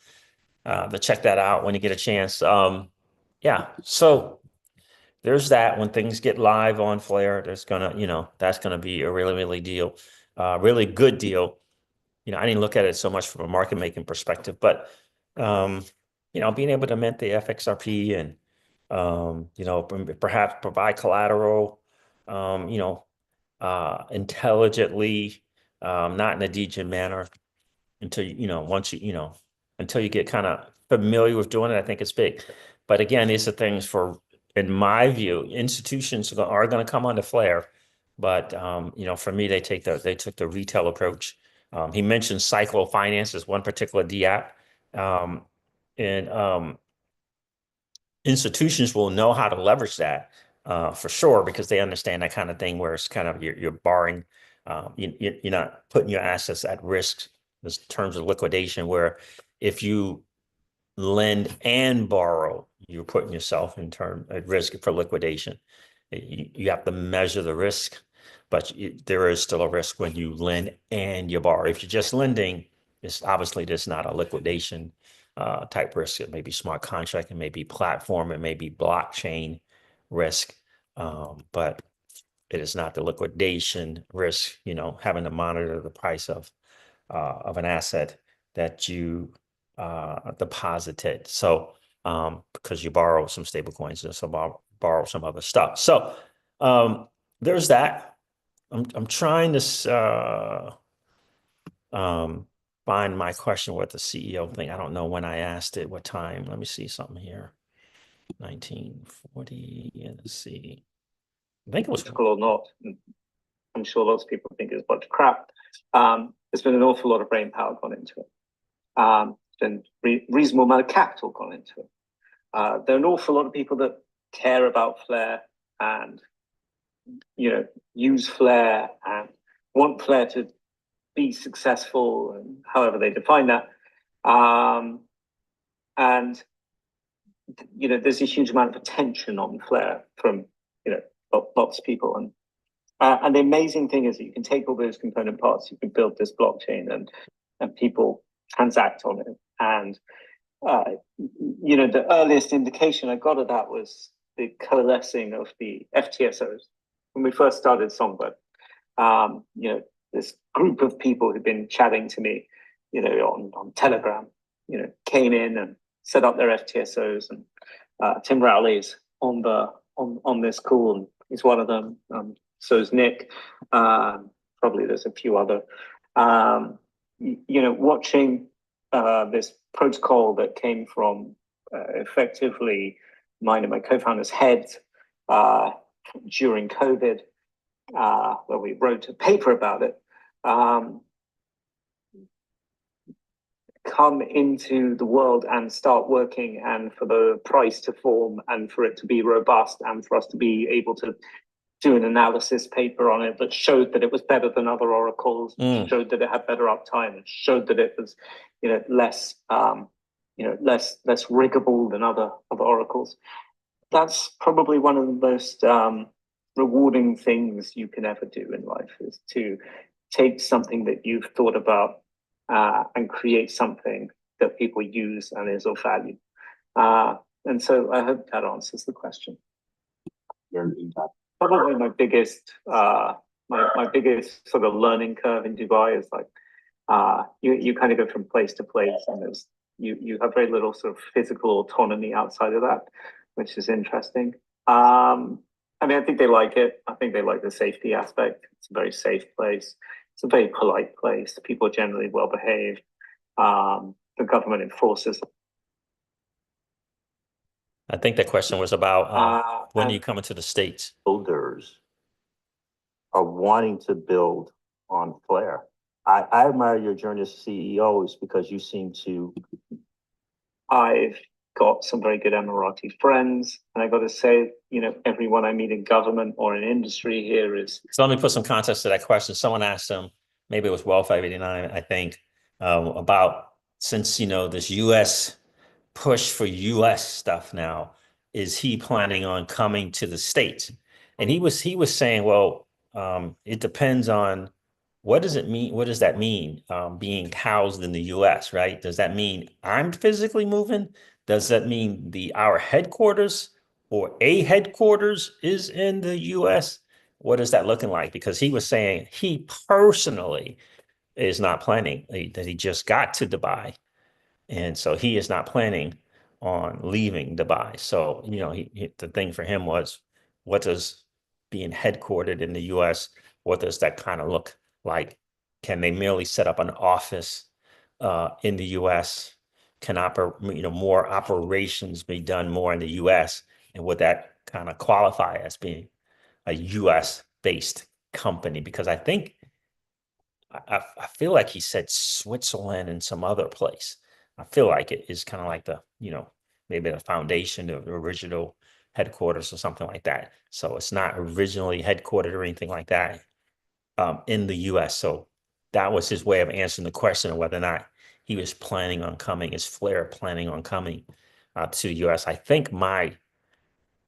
check that out when you get a chance. Yeah, so there's that. When things get live on Flare, there's that's gonna be a really, really really good deal. I didn't look at it so much from a market making perspective, but being able to mint the FXRP and perhaps provide collateral, intelligently, not in a degen manner until until you get kind of familiar with doing it. I think it's big. But again, these are things in my view, institutions are going to come onto Flare. But for me, they took the retail approach. He mentioned Cyclo Finance as one particular DApp. And institutions will know how to leverage that for sure, because they understand that kind of thing where it's kind of you're borrowing, you're not putting your assets at risk in terms of liquidation, where if you lend and borrow, you're putting yourself at risk for liquidation. You have to measure the risk, but there is still a risk when you lend and you borrow. If you're just lending, it's obviously there's not a liquidation type risk. It may be smart contract, it may be platform, it may be blockchain risk, but it is not the liquidation risk. Having to monitor the price of an asset that you deposited. So because you borrow some stable coins and borrow some other stuff. So there's that. I'm trying to find my question with the CEO thing. I don't know when I asked it, what time. Let me see something here. 1940. Let's see. I think it was or not. I'm sure lots of people think it's a bunch of crap. There's been an awful lot of brain power gone into it. There's been reasonable amount of capital gone into it. There are an awful lot of people that care about Flare and use Flare and want Flare to be successful, and however they define that. And there's a huge amount of attention on Flare from lots of people, and the amazing thing is that you can take all those component parts, you can build this blockchain, and people transact on it. And the earliest indication I got of that was the coalescing of the FTSOs when we first started Songbird. This group of people who'd been chatting to me, on Telegram, came in and set up their FTSOs, and Tim Rowley's on this call, and He's one of them. So is Nick. Probably there's a few other. Watching this protocol that came from effectively mine and my co-founder's heads during COVID, where we wrote a paper about it, come into the world and start working, and for the price to form and for it to be robust and for us to be able to do an analysis paper on it that showed that it was better than other oracles, showed that it had better uptime, and showed that it was, less riggable than other oracles. That's probably one of the most rewarding things you can ever do in life, is to take something that you've thought about and create something that people use and is of value. And so I hope that answers the question. Probably my biggest my biggest sort of learning curve in Dubai is like you kind of go from place to place, and you have very little sort of physical autonomy outside of that, which is interesting. I think they like it. I think they like the safety aspect. It's a very safe place. It's a very polite place. People are generally well behaved. The government enforces. I think the question was about when you come into the States. Builders are wanting to build on Flare. I admire your journey as CEO is because you seem to. I've got some very good Emirati friends, and I got to say, everyone I meet in government or in industry here is. So let me put some context to that question. Someone asked him, maybe it was Well 589, I think, about since this U.S. push for U.S. stuff now, is he planning on coming to the States? And he was saying, well, it depends on what does it mean? What does that mean? Being housed in the U.S., right? Does that mean I'm physically moving? Does that mean our headquarters or a headquarters is in the U.S.? What is that looking like? Because he was saying he personally is not planning, that he just got to Dubai. And so he is not planning on leaving Dubai. So, the thing for him was, what does being headquartered in the US, what does that kind of look like? Can they merely set up an office in the US? Can more operations be done more in the US? And would that kind of qualify as being a US based company? Because I think I feel like he said Switzerland and some other place. I feel like it is kind of like the, maybe the foundation of the original headquarters or something like that. So it's not originally headquartered or anything like that in the US. So that was his way of answering the question of whether or not he was planning on coming. Is Flare planning on coming to the US? I think my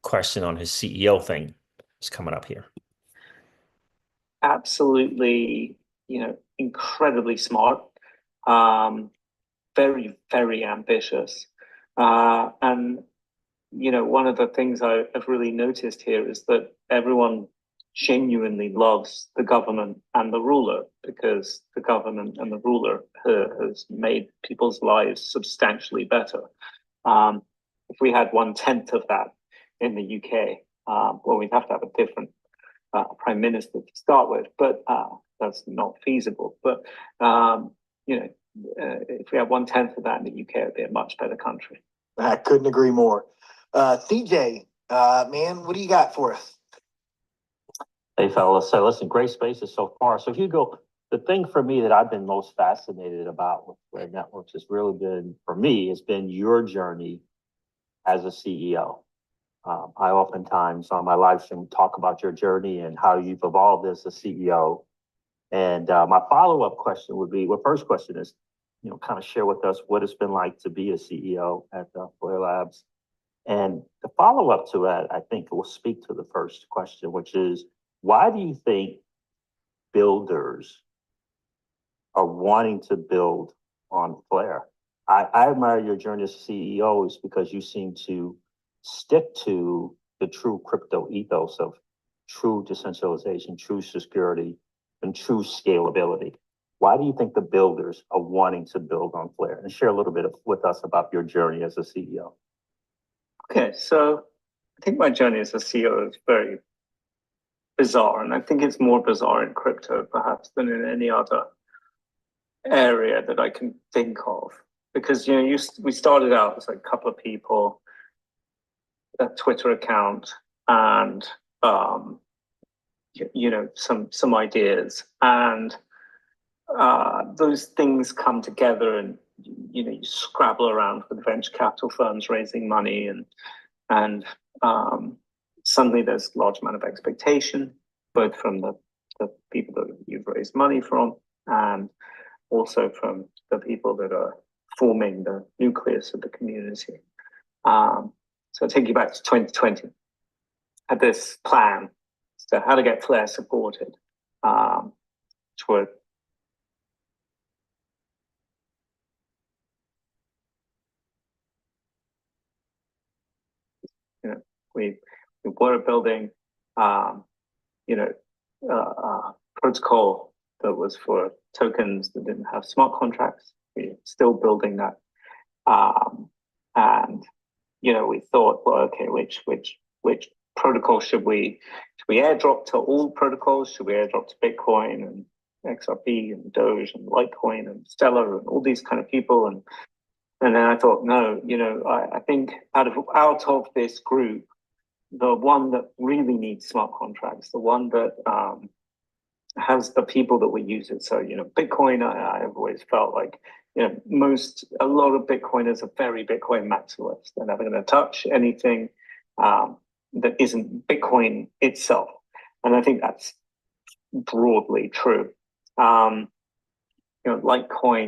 question on his CEO thing is coming up here. Absolutely, incredibly smart, very, very ambitious. And, one of the things I've really noticed here is that everyone genuinely loves the government and the ruler, because the government and the ruler has made people's lives substantially better. If we had 1/10 of that in the UK, well, we'd have to have a different prime minister to start with, but that's not feasible. But if we had 1/10 of that in the UK, it'd be a much better country. I couldn't agree more. CJ, man, what do you got for us? Hey, fellas. So listen, great spaces so far. So Hugo, the thing for me that I've been most fascinated about with Flare Networks has really been, for me, has been your journey as a CEO. I oftentimes on my live stream talk about your journey and how you've evolved as a CEO. And my follow-up question would be, well, first question is, kind of share with us what it's been like to be a CEO at Flare Labs. And the follow-up to that, I think will speak to the first question, which is, why do you think builders are wanting to build on Flare? I admire your journey as CEO is because you seem to stick to the true crypto ethos of true decentralization, true security, and true scalability. Why do you think the builders are wanting to build on Flare? And share a little bit with us about your journey as a CEO. Okay, so I think my journey as a CEO is very bizarre, and I think it's more bizarre in crypto perhaps than in any other area that I can think of. Because we started out as like a couple of people, a Twitter account, and some ideas, and those things come together, and you scrabble around with venture capital firms raising money, and suddenly there's a large amount of expectation, both from the people that you've raised money from, and also from the people that are forming the nucleus of the community. So I take you back to 2020. Had this plan as to how to get Flare supported, which would we were building protocol that was for tokens that didn't have smart contracts. We're still building that, and we thought, well, okay, which protocol should we airdrop to? All protocols? Should we airdrop to Bitcoin and XRP and Doge and Litecoin and Stellar and all these kind of people? And then I thought, no, I think out of this group, the one that really needs smart contracts, the one that has the people that we use it. So, Bitcoin, I've always felt like, a lot of Bitcoiners are very Bitcoin maximalists. They're never going to touch anything that isn't Bitcoin itself. And I think that's broadly true. Litecoin,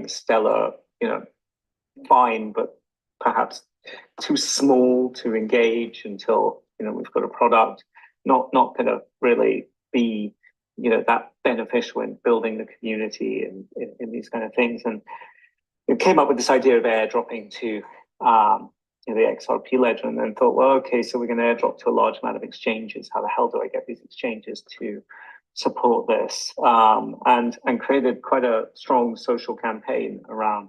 Stellar, fine, but perhaps too small to engage until we've got a product. Not going to really be that beneficial in building the community and in these kind of things. And we came up with this idea of airdropping to the XRP ledger, and then thought, well, okay, so we're going to airdrop to a large amount of exchanges. How the hell do I get these exchanges to support this? And created quite a strong social campaign around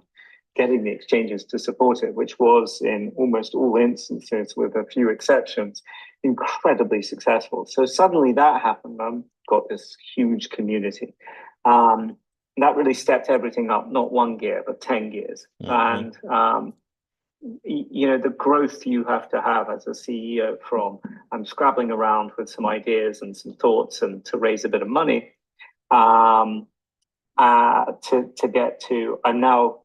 getting the exchanges to support it, which was in almost all instances, with a few exceptions, incredibly successful. So suddenly that happened. Got this huge community. That really stepped everything up, not 1 gear, but 10 gears. Mm-hmm. And, the growth you have to have as a CEO from I'm scrabbling around with some ideas and some thoughts and to raise a bit of money to get to, I'm now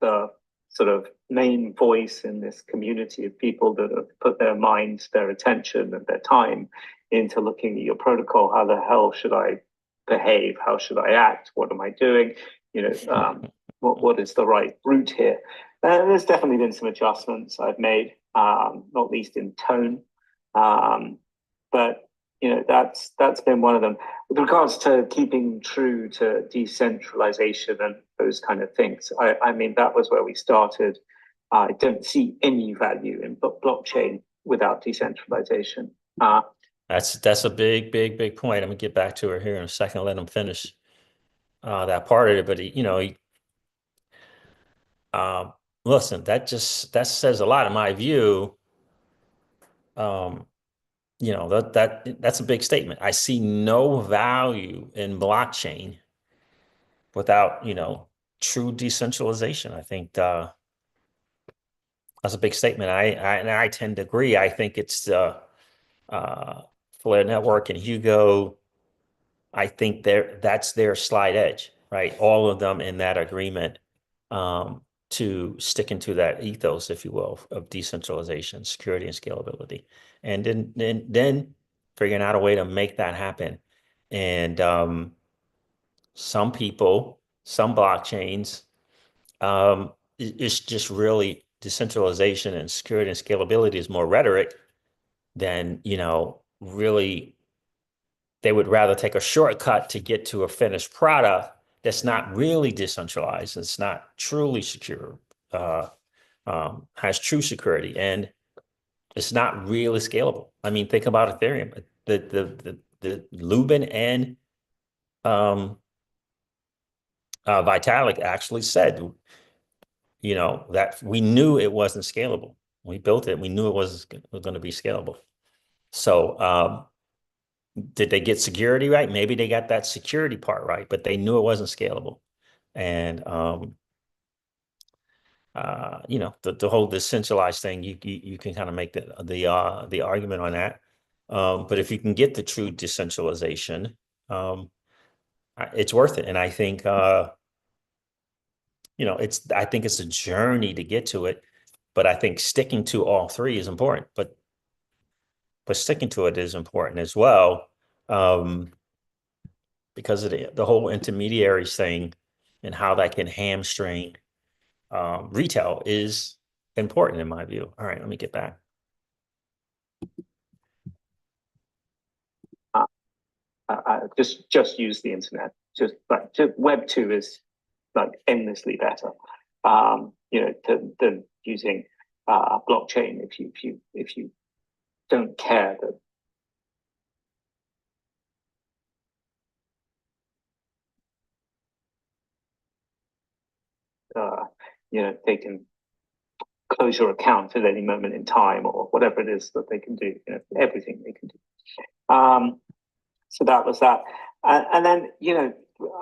the sort of main voice in this community of people that have put their minds, their attention, and their time into looking at your protocol. How the hell should I behave? How should I act? What am I doing? What is the right route here? There's definitely been some adjustments I've made, not least in tone. But that's been one of them. With regards to keeping true to decentralization and those kind of things, I mean, that was where we started. I don't see any value in blockchain without decentralization. That's a big point. I'm gonna get back to her here in a second. Let him finish that part of it. But listen, that says a lot in my view. That's a big statement. I see no value in blockchain without, true decentralization. I think that's a big statement. I tend to agree. I think it's Flare Network and Hugo. I think that's their slide edge, right? All of them in that agreement to stick into that ethos, if you will, of decentralization, security, and scalability, and then figuring out a way to make that happen. And some people, some blockchains, it's just really decentralization and security and scalability is more rhetoric than, really they would rather take a shortcut to get to a finished product that's not really decentralized. It's not truly secure, has true security, and it's not really scalable. I mean, think about Ethereum. The Lubin and Vitalik actually said, that we knew it wasn't scalable. We built it. We knew it was going to be scalable. So Did they get security right? Maybe they got that security part right, but they knew it wasn't scalable. And you know, the whole decentralized thing, you can kind of make the argument on that. But if you can get the true decentralization, it's worth it. And I think you know, I think it's a journey to get to it, but I think sticking to all three is important. But sticking to it is important as well, because of the whole intermediaries thing and how that can hamstring retail is important in my view. All right, let me get back. Just use the internet. Just Web 2 is like endlessly better. You know, than using blockchain if you don't care that you know, they can close your account at any moment in time or whatever it is that they can do. You know, everything they can do. So that was that. And then, you know,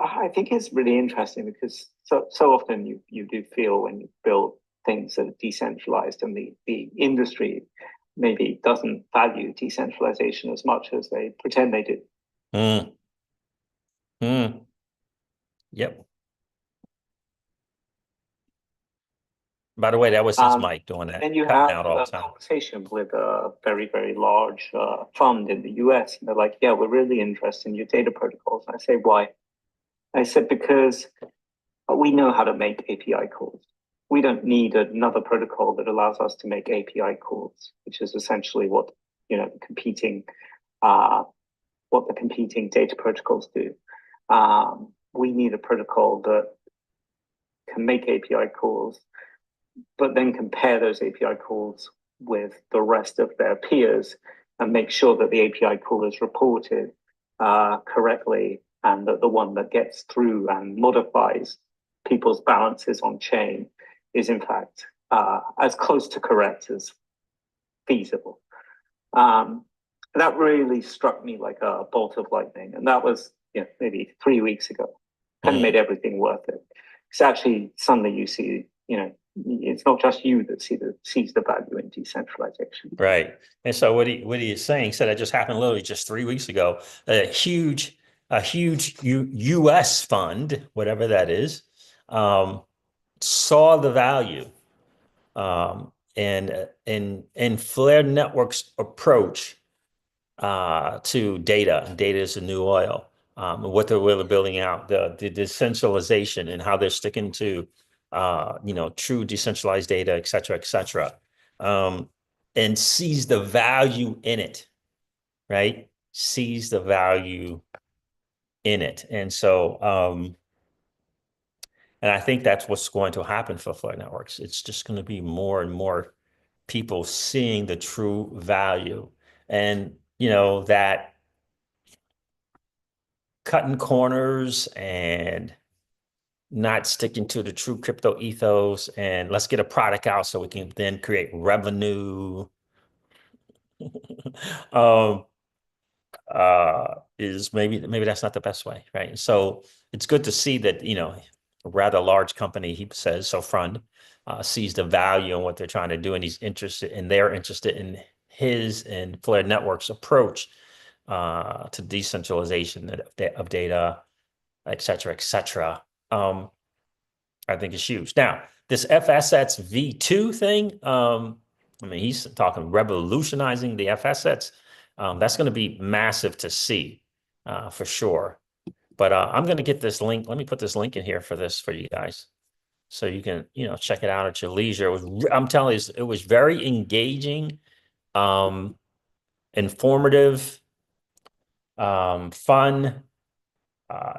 I think it's really interesting because so often you do feel when you build things that are decentralized and the industry maybe doesn't value decentralization as much as they pretend they do. Mm. Mm. Yep. By the way, that was his mic doing that, Then you cutting have out all a the time. conversation with a very, very large fund in the US. And they're like, yeah, we're really interested in your data protocols. And I say, why? I said, because we know how to make API calls. We don't need another protocol that allows us to make API calls, which is essentially what, you know, what the competing data protocols do. We need a protocol that can make API calls, but then compare those API calls with the rest of their peers and make sure that the API call is reported correctly and that the one that gets through and modifies people's balances on chain is in fact as close to correct as feasible. That really struck me like a bolt of lightning. And that was, you know, maybe 3 weeks ago. Kind of made everything worth it. Because actually suddenly you see, you know, it's not just you that sees the value in decentralization. Right. And so what he is saying, said that just happened literally just 3 weeks ago. A huge US fund, whatever that is, saw the value and Flare Network's approach to data. Data is the new oil. What they're really building out, the decentralization and how they're sticking to you know, true decentralized data, et cetera, et cetera. And sees the value in it, right? Sees the value in it. And so and I think that's what's going to happen for Flare Networks. It's just going to be more and more people seeing the true value. And, you know, that cutting corners and not sticking to the true crypto ethos and let's get a product out so we can then create revenue um, is maybe that's not the best way, right? So it's good to see that, you know, a rather large company, he says, so fund, sees the value in what they're trying to do, and he's interested, and they're interested in his and Flare Network's approach to decentralization of data, et cetera, et cetera. I think it's huge. Now, this FSX V2 thing, I mean, he's talking revolutionizing the FSX. That's going to be massive to see for sure. But I'm going to get this link. Let me put this link in here for this for you guys, so you can, you know, check it out at your leisure. I'm telling you, it was very engaging, informative, fun.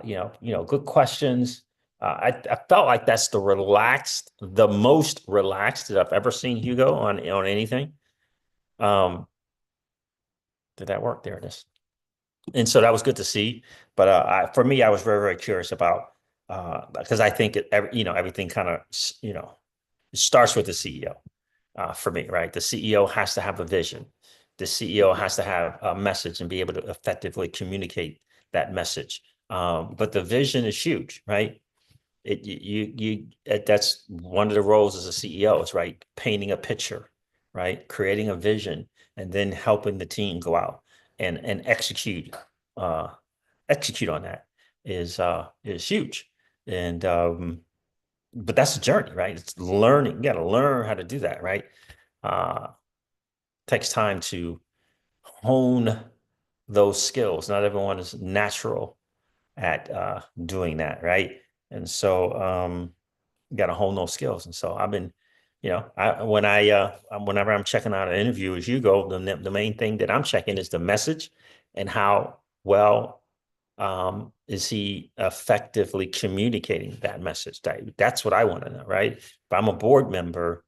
You know, good questions. I felt like that's the most relaxed that I've ever seen Hugo on anything. Did that work? There it is. And so that was good to see. But for me, I was very, very curious about because I think you know, everything kind of, you know, it starts with the CEO for me, right? The CEO has to have a vision. the CEO has to have a message and be able to effectively communicate that message. But the vision is huge, right? That's one of the roles as a CEO is, right, painting a picture, right, creating a vision, and then helping the team go out and uh, execute on that is huge. And but that's a journey, right? It's learning. You got to learn how to do that, right? Uh, takes time to hone those skills. Not everyone is natural at doing that, right? And so you got to hone those skills. And so I've been, whenever I'm checking out an interview as Hugo, the main thing that I'm checking is the message and how well is he effectively communicating that message. That's what I want to know, right? If I'm a board member,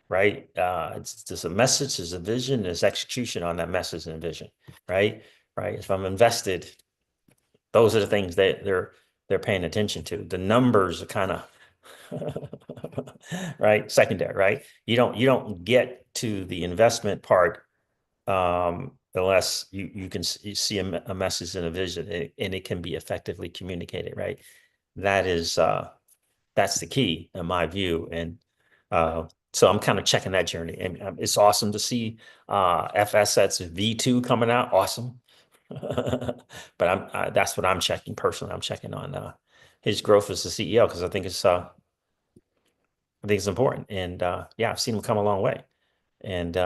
right? There's a message, there's a vision, there's execution on that message and vision, right? Right. If I'm invested, those are the things that they're paying attention to. The numbers are kind of right, secondary, right? You don't get to the investment part unless you can see a message and a vision, and it can be effectively communicated, right? That is that's the key in my view. And so I'm kind of checking that journey, and it's awesome to see FSX V2 coming out. Awesome. But that's what I'm checking personally. I'm checking on his growth as a CEO because I think it's important. And yeah, I've seen him come a long way. And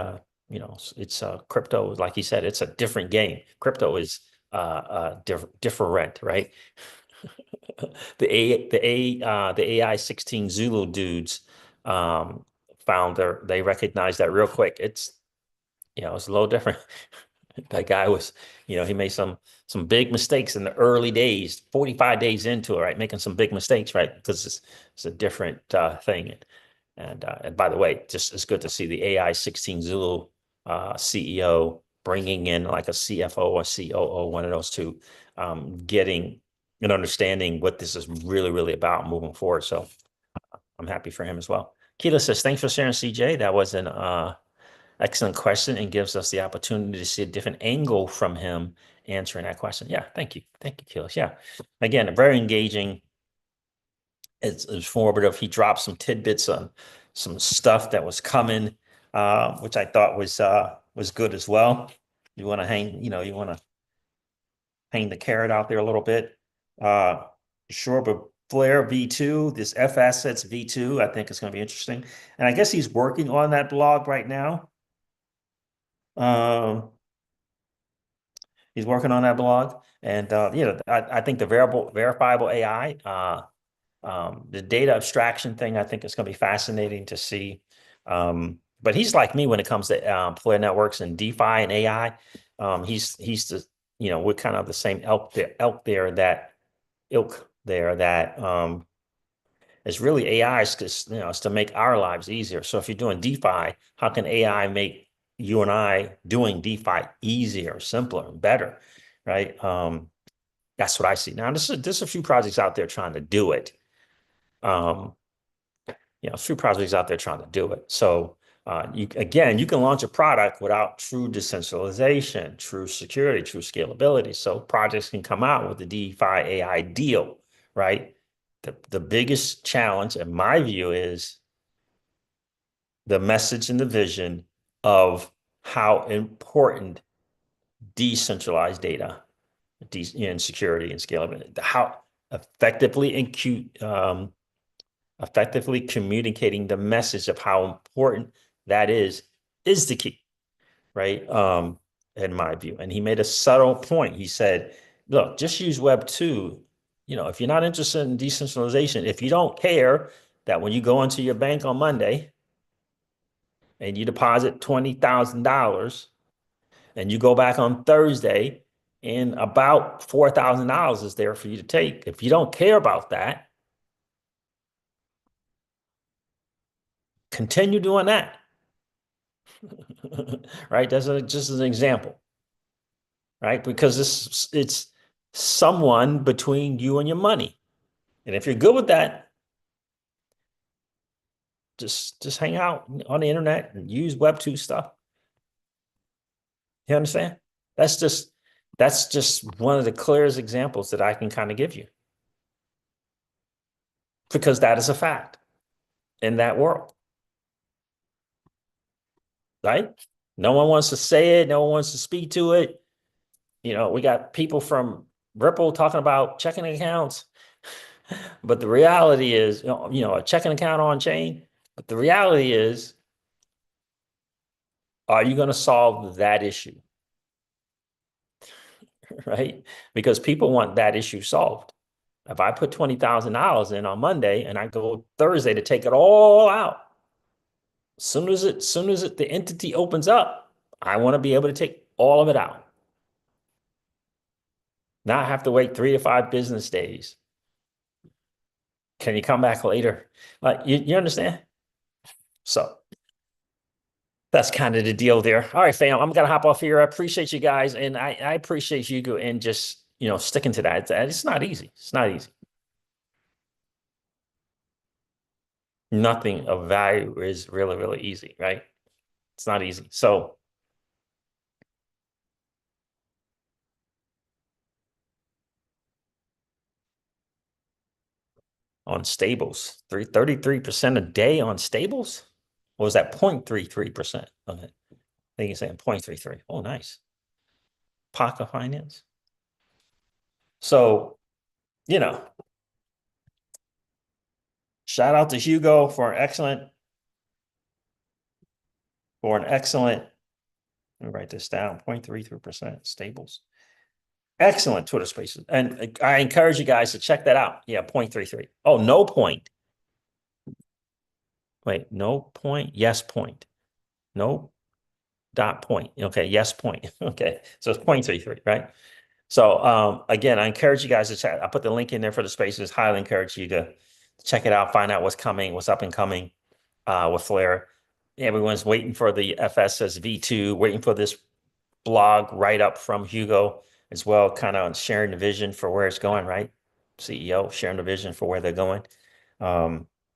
it's crypto, like he said, it's a different game. Crypto is different, right? The AI 16 Zulu dudes they recognized that real quick. It's it's a little different. That guy was, he made some big mistakes in the early days, 45 days into it, right? Making some big mistakes, right? Because it's a different thing. And by the way, just it's good to see the AI 16 Zulu CEO bringing in like a CFO or COO, one of those two, getting and understanding what this is really, really about moving forward. So I'm happy for him as well. Keela says, thanks for sharing, CJ. That was an excellent question and gives us the opportunity to see a different angle from him answering that question. Yeah, thank you. Thank you, Keela. Yeah. Again, very engaging. It's informative. He dropped some tidbits on some stuff that was coming, which I thought was good as well. You want to you want to hang the carrot out there a little bit. Sure, but Flare V2, this F Assets V2, I think is going to be interesting. And I guess he's working on that blog right now. He's working on that blog. And I think the verifiable AI, the data abstraction thing, I think is going to be fascinating to see. But he's like me when it comes to player networks and DeFi and AI. He's the we're kind of the same ilk there that it's really AI is is to make our lives easier. So if you're doing DeFi, how can AI make you and I doing DeFi easier, simpler, and better, right? That's what I see. Now, there's a few projects out there trying to do it. A few projects out there trying to do it. So you can launch a product without true decentralization, true security, true scalability. So projects can come out with the DeFi AI deal, right? The biggest challenge, in my view, is the message and the vision of how important decentralized data and security and scalability, how effectively communicating the message of how important that is the key, right? In my view. And he made a subtle point. He said, look, just use Web 2. If you're not interested in decentralization, if you don't care that when you go into your bank on Monday and you deposit $20,000 and you go back on Thursday and about $4,000 is there for you to take. If you don't care about that, continue doing that. Right? That's just an example. Right? Because it's someone between you and your money. And if you're good with that, just hang out on the internet and use Web 2 stuff. You understand? That's just one of the clearest examples that I can kind of give you. Because that is a fact in that world. Right? No one wants to say it, no one wants to speak to it. We got people from Ripple talking about checking accounts. But the reality is, a checking account on chain. But the reality is, are you going to solve that issue? Right? Because people want that issue solved. If I put $20,000 in on Monday and I go Thursday to take it all out, soon as the entity opens up, I want to be able to take all of it out. Not have to wait 3 to 5 business days. Can you come back later? Like you understand? So that's kind of the deal there. All right, fam. I'm gonna hop off here. I appreciate you guys, and I appreciate Hugo and just sticking to that. It's not easy. It's not easy. Nothing of value is really, really easy, right? It's not easy. So on stables, 33% a day on stables? Or was that 0.33% of it? I think you're saying 0.33. Oh, nice. Pocket finance. So, shout out to Hugo for an excellent, let me write this down, 0.33% stables. Excellent Twitter Spaces. And I encourage you guys to check that out. Yeah, 0.33. Oh, no point. Wait, no point? Yes point. No dot point. Okay, yes point. Okay, so it's 0.33, right? So again, I encourage you guys to check. I put the link in there for the spaces. Highly encourage you to check it out, find out what's coming, what's up and coming with Flare. Everyone's waiting for the FSS V2, waiting for this blog write-up from Hugo as well, kind of sharing the vision for where it's going, right? CEO sharing the vision for where they're going.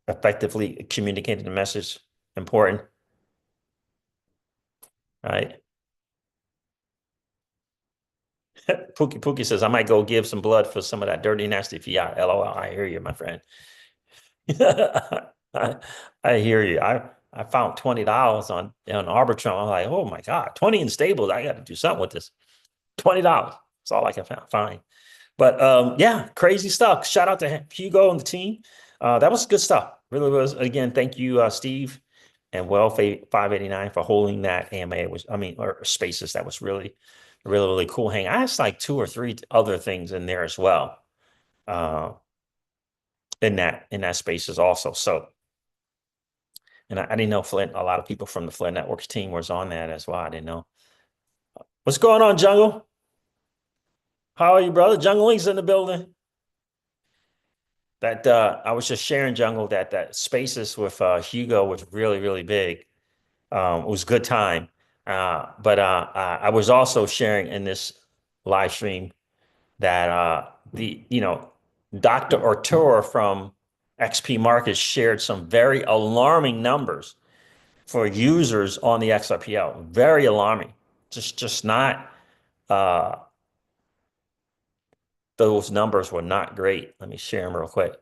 Effectively communicating the message, important. Right? Pookie says, I might go give some blood for some of that dirty, nasty fiat. LOL. I hear you, my friend. I hear you. I found $20 on Arbitrum. I'm like, oh my God, 20 in stables. I got to do something with this. $20. That's all I can find. But yeah, crazy stuff. Shout out to Hugo and the team. That was good stuff. Really was. Again, thank you, Steve and Well 589 for holding that AMA. Or spaces. That was really, really, really cool hang. I asked like 2 or 3 other things in there as well. In that spaces also. So, and I didn't know Flint. A lot of people from the Flint Networks team was on that as well. I didn't know. What's going on, Jungle? How are you, brother? Jungle Link's in the building. That I was just sharing, Jungle, that spaces with Hugo was really, really big. It was a good time. But I was also sharing in this live stream that Dr. Arturo from XP Markets shared some very alarming numbers for users on the XRPL. Very alarming. Just not those numbers were not great. Let me share them real quick.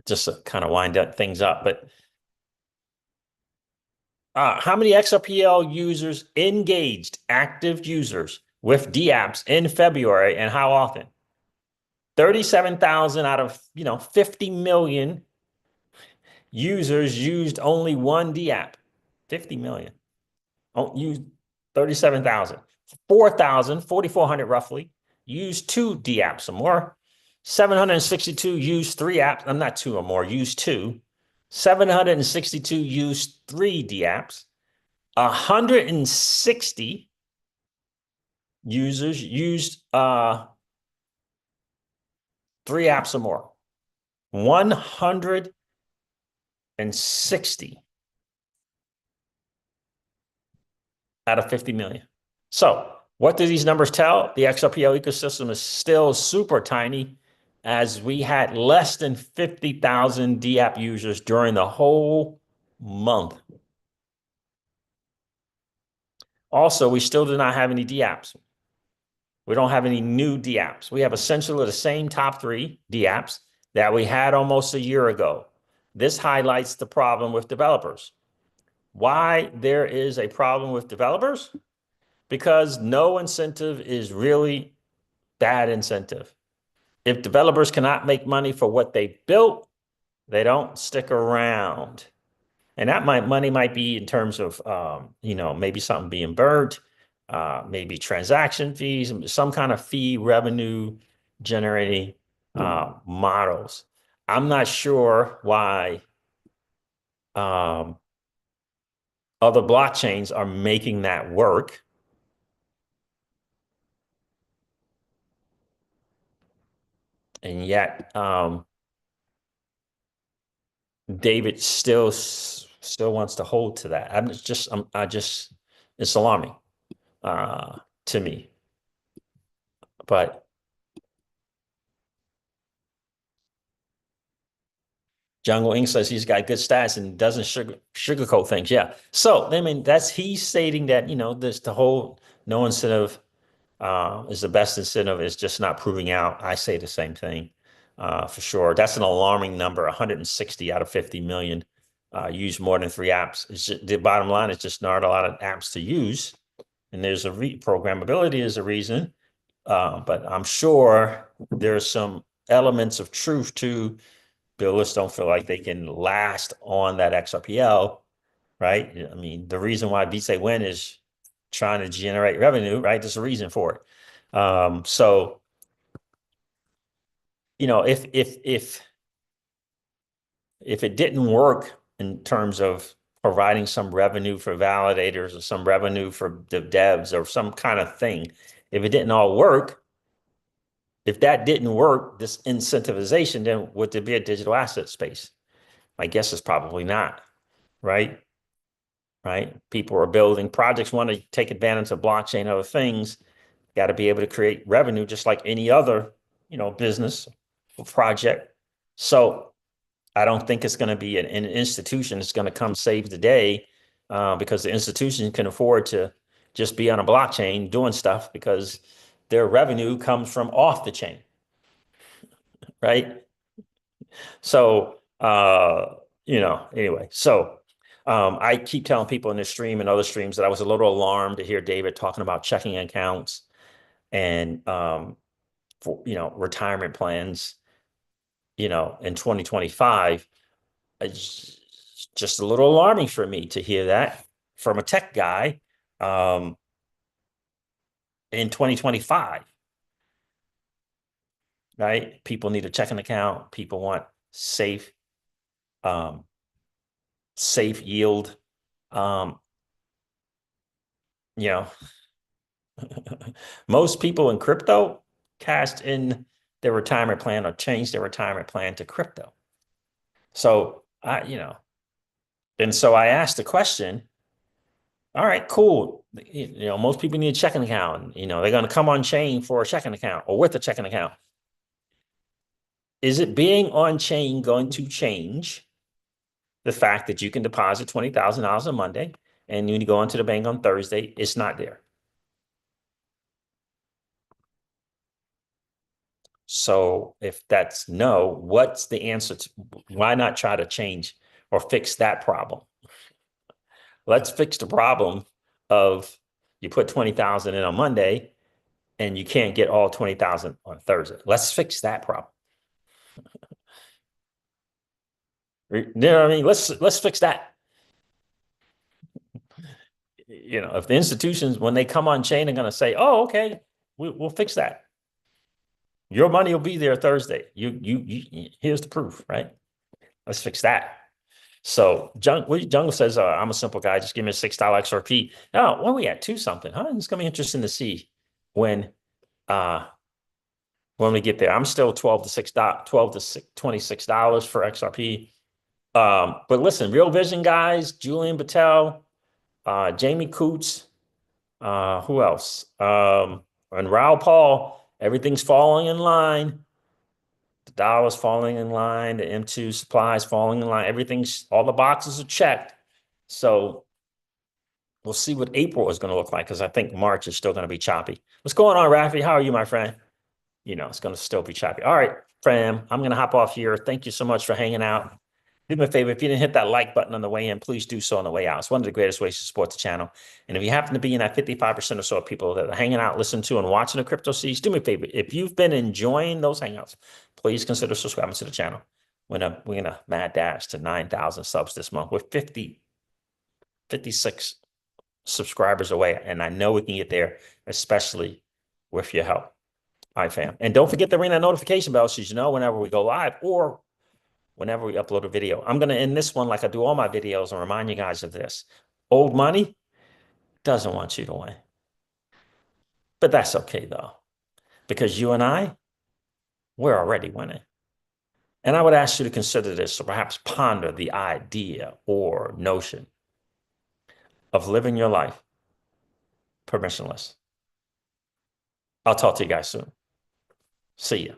Just to kind of wind up things up. But how many XRPL users engaged, active users with DApps in February, and how often? 37,000 out of 50 million users used only one DApp. 50 million. Used 37,000. 4,400 roughly used 2 DApps or more. 762 used 3 apps. I'm not 2 or more, used 2. 762 used 3 DApps. 160 users used 3 apps or more. 160 out of 50 million. So what do these numbers tell? The XRPL ecosystem is still super tiny as we had less than 50,000 DApp users during the whole month. Also, we still do not have any DApps. We don't have any new DApps. We have essentially the same top 3 DApps that we had almost a year ago. This highlights the problem with developers. Why there is a problem with developers? Because no incentive is really bad incentive. If developers cannot make money for what they built, they don't stick around. And that money might be in terms of, maybe something being burnt, maybe transaction fees, some kind of fee revenue generating models. I'm not sure why other blockchains are making that work. And yet, David still wants to hold to that. It's alarming to me. But Jungle Ink says he's got good stats and doesn't sugarcoat things. Yeah. So, I mean, he's stating that, this the whole no incentive is the best incentive is just not proving out. I say the same thing for sure. That's an alarming number. 160 out of 50 million use more than 3 apps. The bottom line is just not a lot of apps to use. And there's programmability is a reason. But I'm sure there's some elements of truth to builders don't feel like they can last on that XRPL, right? I mean, the reason why BTC Win is trying to generate revenue, right? There's a reason for it. So, if it didn't work in terms of providing some revenue for validators or some revenue for the devs or some kind of thing, if it didn't all work, if that didn't work, this incentivization, then would there be a digital asset space? My guess is probably not, right? Right? People are building projects, want to take advantage of blockchain, other things, got to be able to create revenue just like any other, business or project. So I don't think it's going to be an institution that's going to come save the day because the institution can afford to just be on a blockchain doing stuff because their revenue comes from off the chain, right? So, anyway, so I keep telling people in this stream and other streams that I was a little alarmed to hear David talking about checking accounts and, for, retirement plans, in 2025. It's just a little alarming for me to hear that from a tech guy in 2025. Right? People need a checking account. People want safe yield. You know, most people in crypto cast in their retirement plan or change their retirement plan to crypto. So and so I asked the question, all right, cool. Most people need a checking account. They're going to come on chain for a checking account or with a checking account. Is it being on chain going to change the fact that you can deposit $20,000 on Monday and when you go into the bank on Thursday, it's not there? So if that's no, what's the answer to why not try to change or fix that problem? Let's fix the problem of you put 20,000 in on Monday and you can't get all 20,000 on Thursday. Let's fix that problem. You know what I mean? Let's fix that. If the institutions, when they come on chain, are going to say, "Oh, okay, we'll fix that. Your money will be there Thursday. You here's the proof, right? Let's fix that." So Jungle says, "I'm a simple guy. Just give me a $6 XRP." Now, when we at 2 something, huh? It's gonna be interesting to see when we get there. I'm still $12 to $26 for XRP. But listen, Real Vision guys, Julian Battelle, Jamie Coots, who else? And Raul Paul, everything's falling in line. The dollar's falling in line. The M2 supply is falling in line. Everything's, all the boxes are checked. So we'll see what April is going to look like, because I think March is still going to be choppy. What's going on, Rafi? How are you, my friend? You know, it's going to still be choppy. All right, fam, I'm going to hop off here. Thank you so much for hanging out. Do me a favor, if you didn't hit that like button on the way in, please do so on the way out. It's one of the greatest ways to support the channel. And if you happen to be in that 55% or so of people that are hanging out, listening to, and watching the Crypto Seeds, do me a favor. If you've been enjoying those hangouts, please consider subscribing to the channel. We're in a mad dash to 9,000 subs this month. We're 56 subscribers away. And I know we can get there, especially with your help. All right, fam. And don't forget to ring that notification bell so you know whenever we go live or whenever we upload a video. I'm going to end this one like I do all my videos and remind you guys of this. Old money doesn't want you to win. But that's okay, though, because you and I, we're already winning. And I would ask you to consider this, or perhaps ponder the idea or notion of living your life permissionless. I'll talk to you guys soon. See ya.